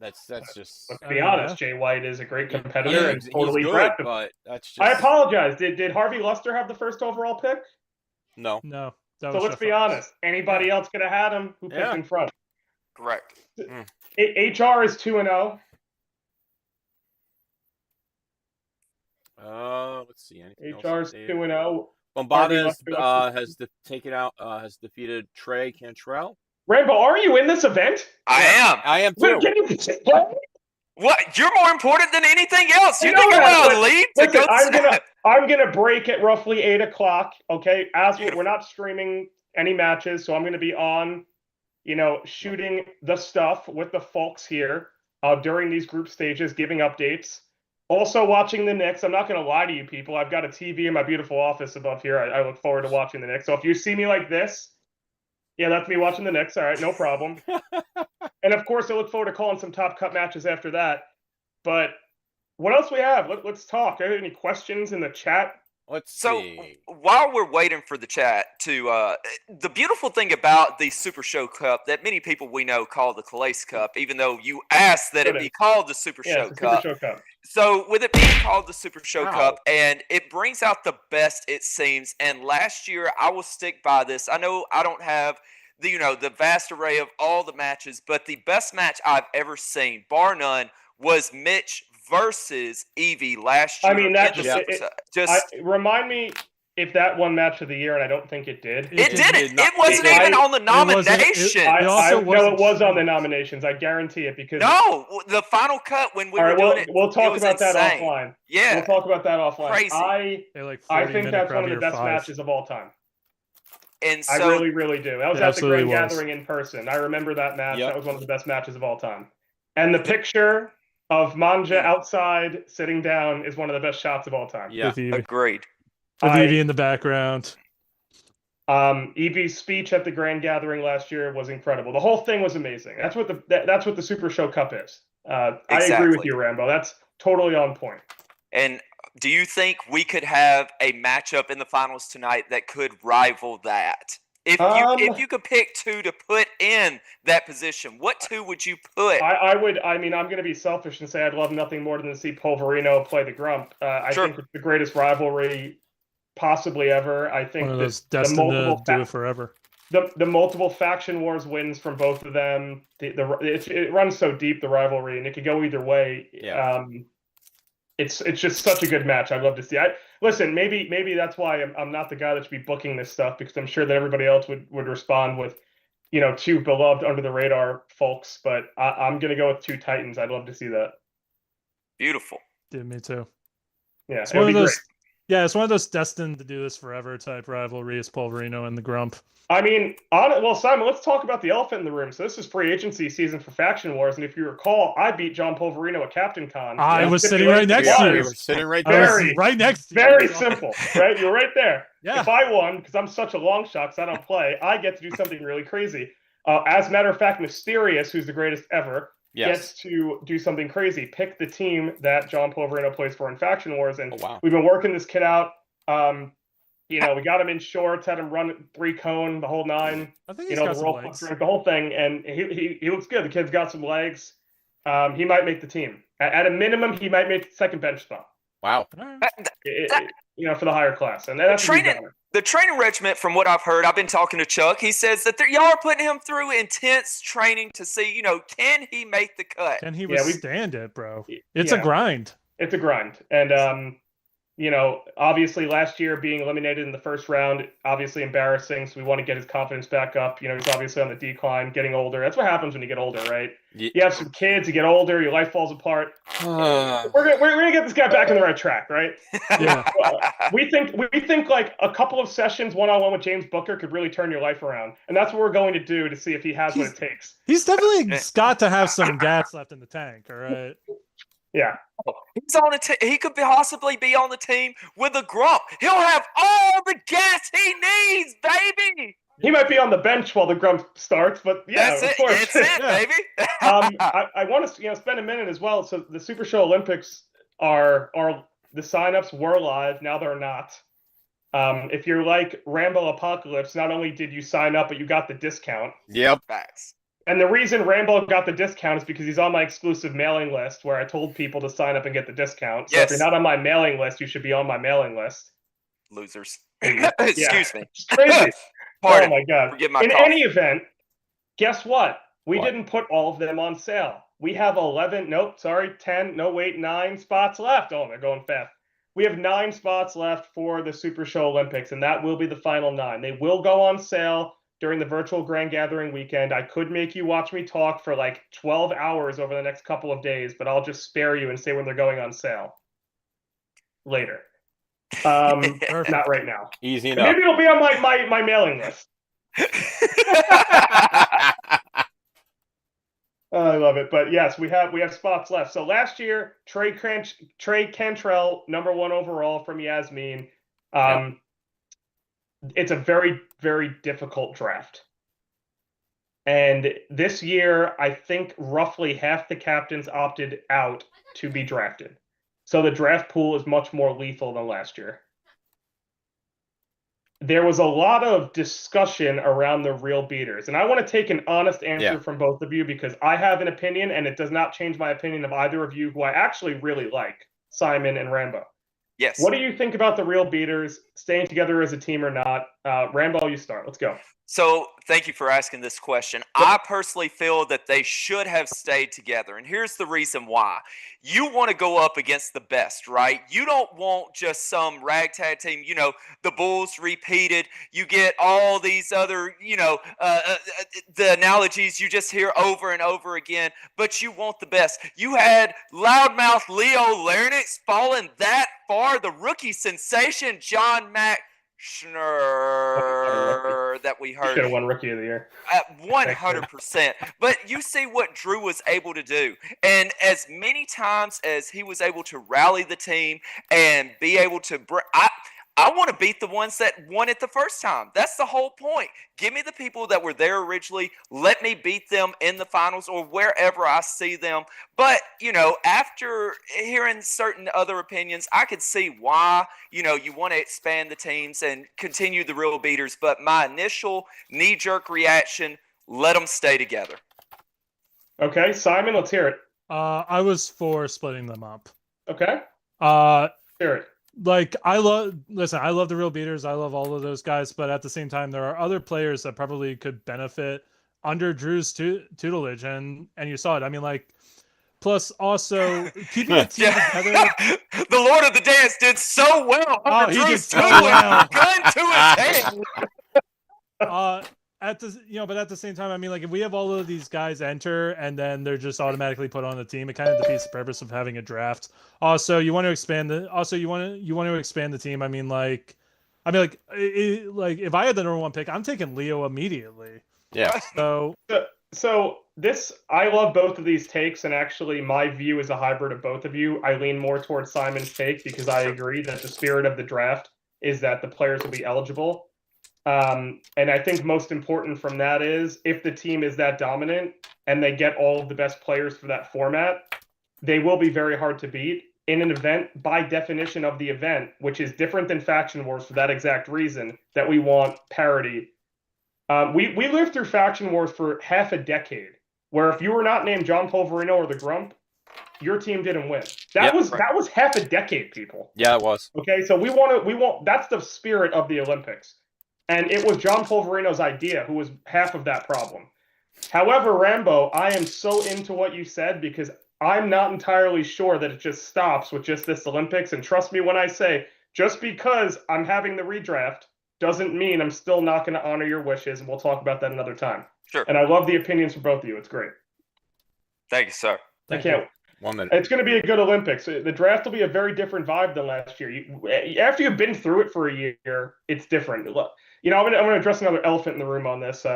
That's just. Let's be honest. Jay White is a great competitor and totally good, drafted. but that's just. I apologize. Did Harvey Luster have the first overall pick? No. No. So let's be honest. Anybody else could have had him who picked in front. Correct. HR is 2-0. Let's see. HR is 2-0. Bombada has defeated Trey Cantrell. Rainbow, are you in this event? I am too. Can you play? What? You're more important than anything else. You know think I'm that, gonna leave to listen, go? I'm gonna break at roughly 8 o'clock. Okay, we're not streaming any matches, so I'm gonna be on, shooting the stuff with the folks here during these group stages, giving updates. Also watching the Knicks. I'm not gonna lie to you people. I've got a TV in my beautiful office above here. I look forward to watching the Knicks. So if you see me like this, yeah, that's me watching the Knicks. All right, no problem. And of course, I look forward to calling some top cut matches after that. But what else we have? Let's talk. Are there any questions in the chat? Let's see. While we're waiting for the chat to, the beautiful thing about the Super Show Cup that many people we know call the CALACE Cup, even though you asked that it be called the Super Show Cup. Super Show Cup. So with it being called the Super Show Cup, and it brings out the best, it seems. And last year, I will stick by this. I know I don't have the vast array of all the matches, but the best match I've ever seen, bar none, was Mitch versus Evie last year. I mean, that remind me if that won match of the year, and I don't think it did. It didn't. It wasn't even on the nomination. No, it was on the nominations. I guarantee it because the final cut when we were doing it. We'll talk about that offline. Yeah, we'll talk about that offline. Crazy. I think that's one of the best matches of all time. And so, I really, really do. I was at the Grand Gathering in person. I remember that match. That was one of the best matches of all time. And the picture of Manja outside sitting down is one of the best shots of all time. Yeah, agreed. With Evie in the background. Evie's speech at the Grand Gathering last year was incredible. The whole thing was amazing. That's what the Super Show Cup is. I agree with you, Rambo. That's totally on point. And do you think we could have a matchup in the finals tonight that could rival that? If you could pick two to put in that position, what two would you put? I would. I mean, I'm going to be selfish and say I'd love nothing more than to see Polverino play the Grump. I think it's the greatest rivalry possibly ever. I think one of those destined to do it forever. The multiple faction wars wins from both of them. It runs so deep, the rivalry, and it could go either way. Yeah. It's just such a good match. I'd love to see. Listen, maybe that's why I'm not the guy that should be booking this stuff, because I'm sure that everybody else would respond with, two beloved under the radar folks. But I'm gonna go with two Titans. I'd love to see that. Beautiful. Yeah, me too. Yeah, it's one of those. Yeah, it's one of those destined to do this forever type rivalries, Polverino and the Grump. I mean, Simon, let's talk about the elephant in the room. So this is free agency season for Faction Wars, and if you recall, I beat John Polverino at Captain Con. I was sitting right next to you. You were sitting right there. Right next to you. Very simple, right? You're right there. Yeah. If I won, because I'm such a long shot, because I don't play, I get to do something really crazy. As a matter of fact, Mysterious, who's the greatest ever, gets to do something crazy. Pick the team that John Polverino plays for in Faction Wars, and we've been working this kid out. We got him in shorts, had him run 3-cone, the whole 9. I think he's got some legs. The whole thing, and he looks good. The kid's got some legs. He might make the team. At a minimum, he might make the second bench spot. Wow. For the higher class, and that's the training regiment. From what I've heard, I've been talking to Chuck. He says that y'all are putting him through intense training to see, can he make the cut? Can he withstand it, bro? It's a grind. It's a grind, and obviously last year being eliminated in the first round, obviously embarrassing. So we want to get his confidence back up. He's obviously on the decline, getting older. That's what happens when you get older, right? You have some kids, you get older, your life falls apart. We're gonna get this guy back on the right track, right? Yeah. we think like a couple of sessions one-on-one with James Booker could really turn your life around, and that's what we're going to do to see if he has what it takes. He's definitely got to have some gas left in the tank. All right. Yeah. He's on he could possibly be on the team with a Grump. He'll have all the gas he needs, baby. He might be on the bench while the Grump starts, but that's it. That's it, baby. I want to spend a minute as well. So the Super Show Olympics are the signups were live. Now they're not. If you're like Rambo Apocalypse, not only did you sign up, but you got the discount. Yep. Facts. And the reason Rambo got the discount is because he's on my exclusive mailing list where I told people to sign up and get the discount. So if you're not on my mailing list, you should be on my mailing list. Losers. Excuse me. It's crazy. Pardon. Oh my God. Forgive my In cough. any event, guess what? We didn't put all of them on sale. We have 9 spots left. Oh, they're going fast. We have 9 spots left for the Super Show Olympics, and that will be the final 9. They will go on sale during the virtual Grand Gathering weekend. I could make you watch me talk for like 12 hours over the next couple of days, but I'll just spare you and say when they're going on sale later. Not right now. Easy enough. Maybe it'll be on my mailing list. I love it. But yes, we have spots left. So last year, Trey Cantrell, number 1 overall from Yasmin. It's a very, very difficult draft. And this year, I think roughly half the captains opted out to be drafted. So the draft pool is much more lethal than last year. There was a lot of discussion around the real beaters. And I want to take an honest answer from both of you because I have an opinion, and it does not change my opinion of either of you who I actually really like, Simon and Rambo. Yes. What do you think about the real beaters staying together as a team or not? Rambo, you start. Let's go. So thank you for asking this question. I personally feel that they should have stayed together. And here's the reason why. You want to go up against the best, right? You don't want just some ragtag team. The Bulls repeated. You get all these other, the analogies you just hear over and over again. But you want the best. You had loudmouth Leo Larynx falling that far. The rookie sensation, John Schner that we heard. Should have won Rookie of the Year. 100%. But you see what Drew was able to do. And as many times as he was able to rally the team and be able to I want to beat the ones that won it the first time. That's the whole point. Give me the people that were there originally. Let me beat them in the finals or wherever I see them. But, after hearing certain other opinions, I could see why, you want to expand the teams and continue the real beaters. But my initial knee-jerk reaction, let them stay together. Okay, Simon, let's hear it. I was for splitting them up. Okay. Hear it. Like I love the real beaters. I love all of those guys, but at the same time, there are other players that probably could benefit under Drew's tutelage, and you saw it. I mean, like, plus also keeping the team together. The Lord of the Dance did so well under Drew's tutelage. Gun to his head. At the same time, I mean, like, if we have all of these guys enter and then they're just automatically put on the team, it kind of defeats the purpose of having a draft. Also, you want to expand the team. I mean, if I had the number 1 pick, I'm taking Leo immediately. Yeah. So this, I love both of these takes, and actually my view is a hybrid of both of you. I lean more towards Simon's take because I agree that the spirit of the draft is that the players will be eligible. And I think most important from that is if the team is that dominant and they get all of the best players for that format, they will be very hard to beat in an event by definition of the event, which is different than Faction Wars for that exact reason that we want parity. We lived through Faction Wars for half a decade where if you were not named John Polverino or the Grump, your team didn't win. Yep, That was half a decade, people. Yeah, it was. Okay, so we want that's the spirit of the Olympics. And it was John Polverino's idea, who was half of that problem. However, Rambo, I am so into what you said because I'm not entirely sure that it just stops with just this Olympics. And trust me when I say, just because I'm having the redraft doesn't mean I'm still not going to honor your wishes, and we'll talk about that another time. Sure. And I love the opinions from both of you. It's great. Thank you, sir. I can't. 1 minute. It's going to be a good Olympics. The draft will be a very different vibe than last year. After you've been through it for a year, it's different. Look, I'm going to address another elephant in the room on this.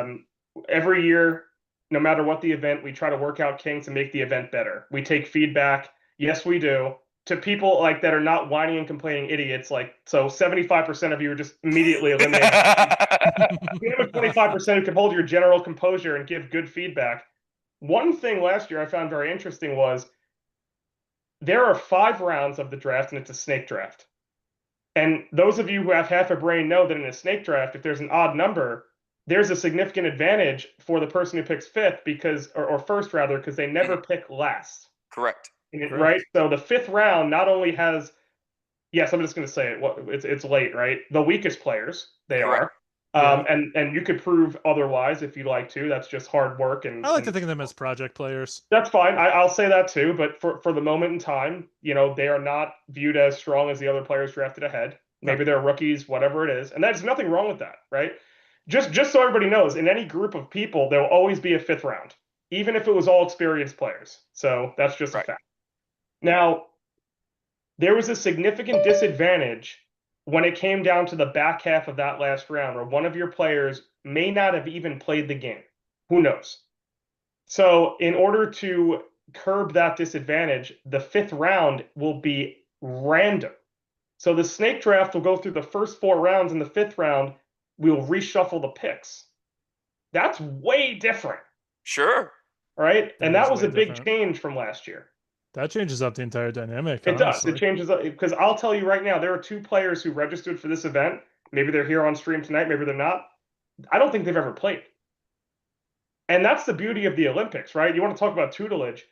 Every year, no matter what the event, we try to work out kinks and make the event better. We take feedback. Yes, we do. To people like that are not whining and complaining idiots. So 75% of you are just immediately eliminated. You have a 25% who can hold your general composure and give good feedback. One thing last year I found very interesting was there are 5 rounds of the draft, and it's a snake draft. And those of you who have half a brain know that in a snake draft, if there's an odd number, there's a significant advantage for the person who picks fifth or first rather, because they never pick last. Correct. Right? So the 5th round not only has, yes, I'm just going to say it. It's late, right? The weakest players, they Correct. are. And you could prove otherwise if you'd like to. That's just hard work. And I like to think of them as project players. that's fine. I'll say that too. But for the moment in time, they are not viewed as strong as the other players drafted ahead. Maybe they're rookies, whatever it is. And there's nothing wrong with that, right? Just so everybody knows, in any group of people, there will always be a 5th round, even if it was all experienced players. So that's just a fact. Now, there was a significant disadvantage when it came down to the back half of that last round, where one of your players may not have even played the game. Who knows? So in order to curb that disadvantage, the 5th round will be random. So the snake draft will go through the first 4 rounds, and the 5th round, we'll reshuffle the picks. That's way different. Sure. Right? And that was a big different. change from last year. That changes up the entire dynamic. It honestly. does. It changes up because I'll tell you right now, there are 2 players who registered for this event. Maybe they're here on stream tonight. Maybe they're not. I don't think they've ever played. And that's the beauty of the Olympics, right? You want to talk about tutelage.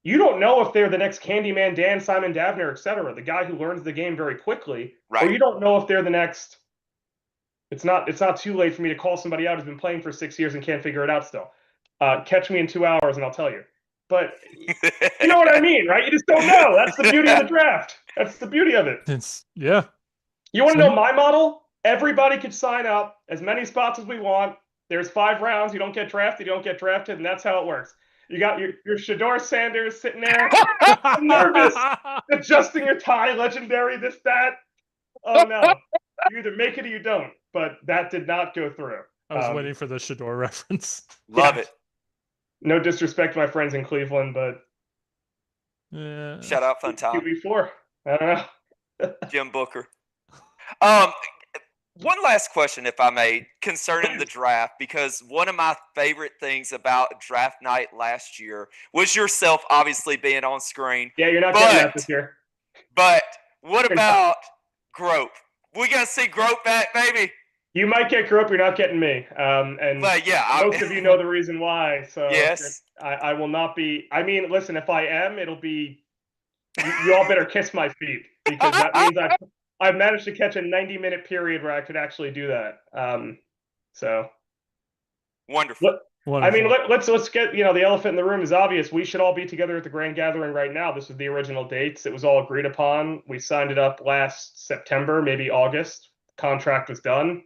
You don't know if they're the next Candyman Dan, Simon Davner, etc., the guy who learns the game very quickly. Right. Or you don't know if they're the next. It's not too late for me to call somebody out who's been playing for 6 years and can't figure it out still. Catch me in 2 hours and I'll tell you. But you know what I mean, right? You just don't know. That's the beauty of the draft. That's the beauty of it. Yeah. You want to know my model? Everybody could sign up, as many spots as we want. There's 5 rounds. You don't get drafted, you don't get drafted, and that's how it works. You got your Shador Sanders sitting there, nervous, adjusting your tie, legendary, this, that. Oh, no. You either make it or you don't. But that did not go through. I was waiting for the Shador reference. Love it. No disrespect to my friends in Cleveland, but Yeah. Shout out Fun Time. QB4. I don't know. Jim Booker. One last question, if I may, concerning the draft, because one of my favorite things about draft night last year was yourself obviously being on screen. Yeah, you're not getting that this year. But what about Grope? We gonna see Grope back, baby? You might get Grope, you're not getting me. And But yeah, most of you know the reason why. So yes, I will not be. I mean, listen, if I am, it'll be. You all better kiss my feet because that means I've managed to catch a 90-minute period where I could actually do that. So wonderful. I mean, let's get the elephant in the room is obvious. We should all be together at the Grand Gathering right now. This was the original dates. It was all agreed upon. We signed it up last September, maybe August. Contract was done.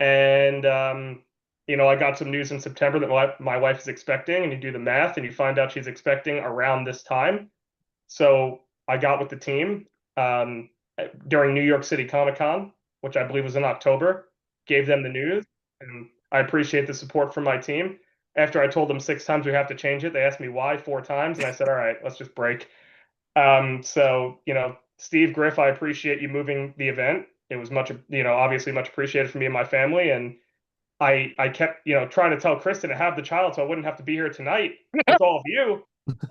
And, I got some news in September that my wife is expecting, and you do the math and you find out she's expecting around this time. So I got with the team during New York City Comic-Con, which I believe was in October, gave them the news, and I appreciate the support from my team. After I told them 6 times we have to change it, they asked me why 4 times, and I said, all right, let's just break. So, Steve Griff, I appreciate you moving the event. It was obviously much appreciated from me and my family. And I kept, trying to tell Kristen to have the child so I wouldn't have to be here tonight with all of you.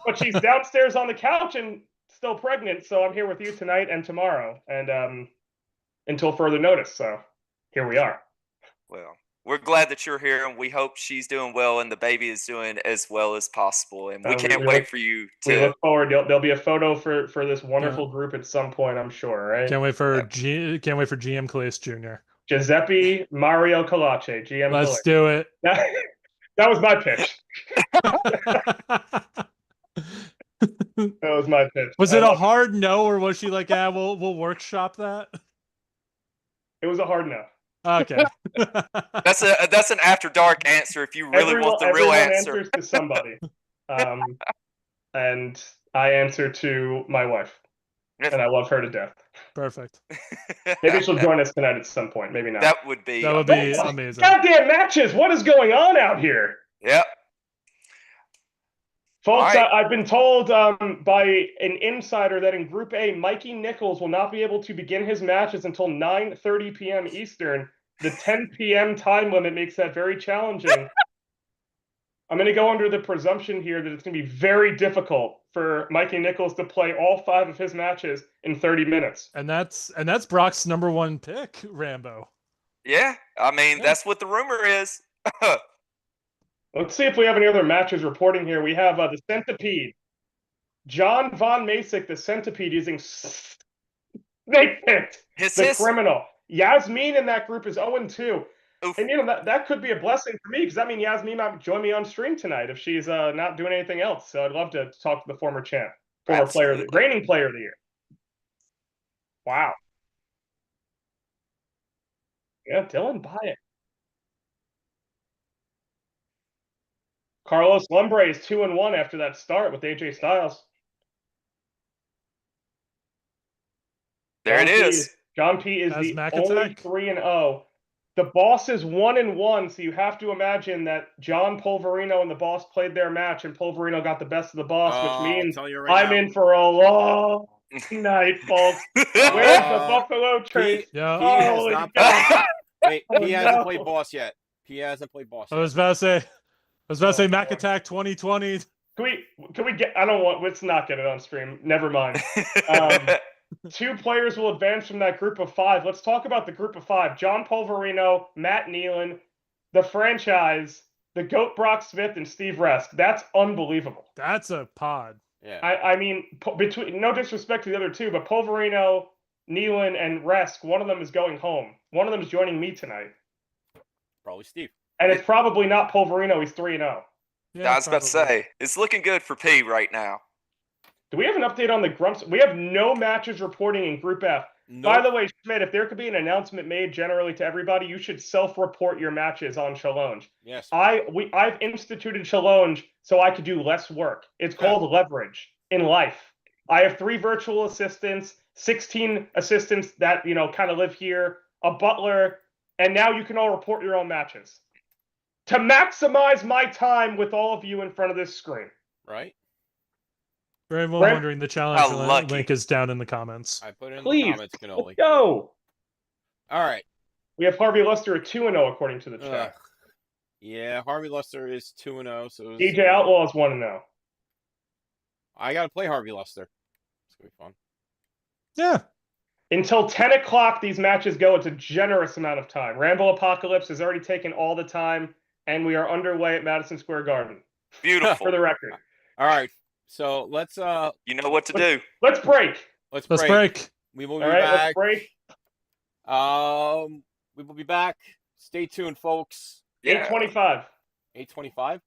But she's downstairs on the couch and still pregnant. So I'm here with you tonight and tomorrow and until further notice. So here we are. Well, we're glad that you're here, and we hope she's doing well and the baby is doing as well as possible. And we can't wait for you We to. look forward. There'll be a photo for this wonderful group at some point, I'm sure, right? Can't wait for GM CALACE Jr. Giuseppe Mario Calace, GM. Let's do it. That was my pitch. That was my pitch. Was it a hard no, or was she like, "Yeah, we'll workshop that"? It was a hard no. Okay. That's an after dark answer if you really want the real everyone answer. answers to somebody, and I answer to my wife, and I love her to death. Perfect. Maybe she'll join us tonight at some point. Maybe not. That would be amazing. Goddamn matches! What is going on out here? Yep. Folks, Right. I've been told by an insider that in Group A, Mikey Nichols will not be able to begin his matches until 9:30 p.m. Eastern. The 10 p.m. time limit makes that very challenging. I'm going to go under the presumption here that it's going to be very difficult for Mikey Nichols to play all 5 of his matches in 30 minutes. And that's Brock's #1 pick, Rambo. Yeah, I mean that's what the rumor is. Let's see if we have any other matches reporting here. We have the Centipede. John Von Masick, the Centipede, using Snake Pit, the criminal. Yasmin in that group is 0-2. Oof. And, that could be a blessing for me because that means Yasmin might join me on stream tonight if she's not doing anything else. So I'd love to talk to the former champ, reigning player of the year. Wow. Yeah, Dylan, buy it. Carlos Lumbre is 2-1 after that start with AJ Styles. There it is. John P is the Mac only Attack. 3-0. The boss is 1-1, so you have to imagine that John Polverino and the boss played their match, and Polverino got the best of the boss, which means I'm in for a long night, folks. Where's the Buffalo Trace? He hasn't played boss yet. He hasn't played boss yet. I was about to say Mac Attack 2020. Can we get? I don't want. Let's not get it on stream. Never mind. 2 players will advance from that group of 5. Let's talk about the group of 5. John Polverino, Matt Nealon, the franchise, the GOAT Brock Smith, and Steve Resk. That's unbelievable. That's a pod. Yeah. I mean, between no disrespect to the other 2, but Polverino, Nealon, and Resk, one of them is going home. One of them is joining me tonight. Probably Steve. And it's probably not Polverino. He's 3-0. Yeah, I was about to say, it's looking good for P right now. Do we have an update on the Grumps? We have no matches reporting in Group F. Nope. By the way, Schmidt, if there could be an announcement made generally to everybody, you should self-report your matches on Challenge. Yes. I've instituted Challenge so I could do less work. It's called leverage in life. I have 3 virtual assistants, 16 assistants that kind of live here, a butler, and now you can all report your own matches. To maximize my time with all of you in front of this screen. Right. For everyone wondering, the challenge link is down in the comments. I put it in the comments, Canoli. Go. All right. We have Harvey Luster at 2-0 according to the chat. Yeah, Harvey Luster is 2-0. So DJ Outlaw is 1-0. I got to play Harvey Luster. It's going to be fun. Yeah. Until 10 o'clock, these matches go. It's a generous amount of time. Rambo Apocalypse has already taken all the time, and we are underway at Madison Square Garden. Beautiful. For the record. All right. So let's you know what to do. Let's break. Let's break. We will be back. Let's break. We will be back. Stay tuned, folks. 8:25. 8:25?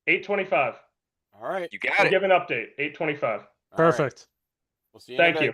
8:25. All right. You got it. Give an update. 8:25. Perfect. We'll see you. Thank you.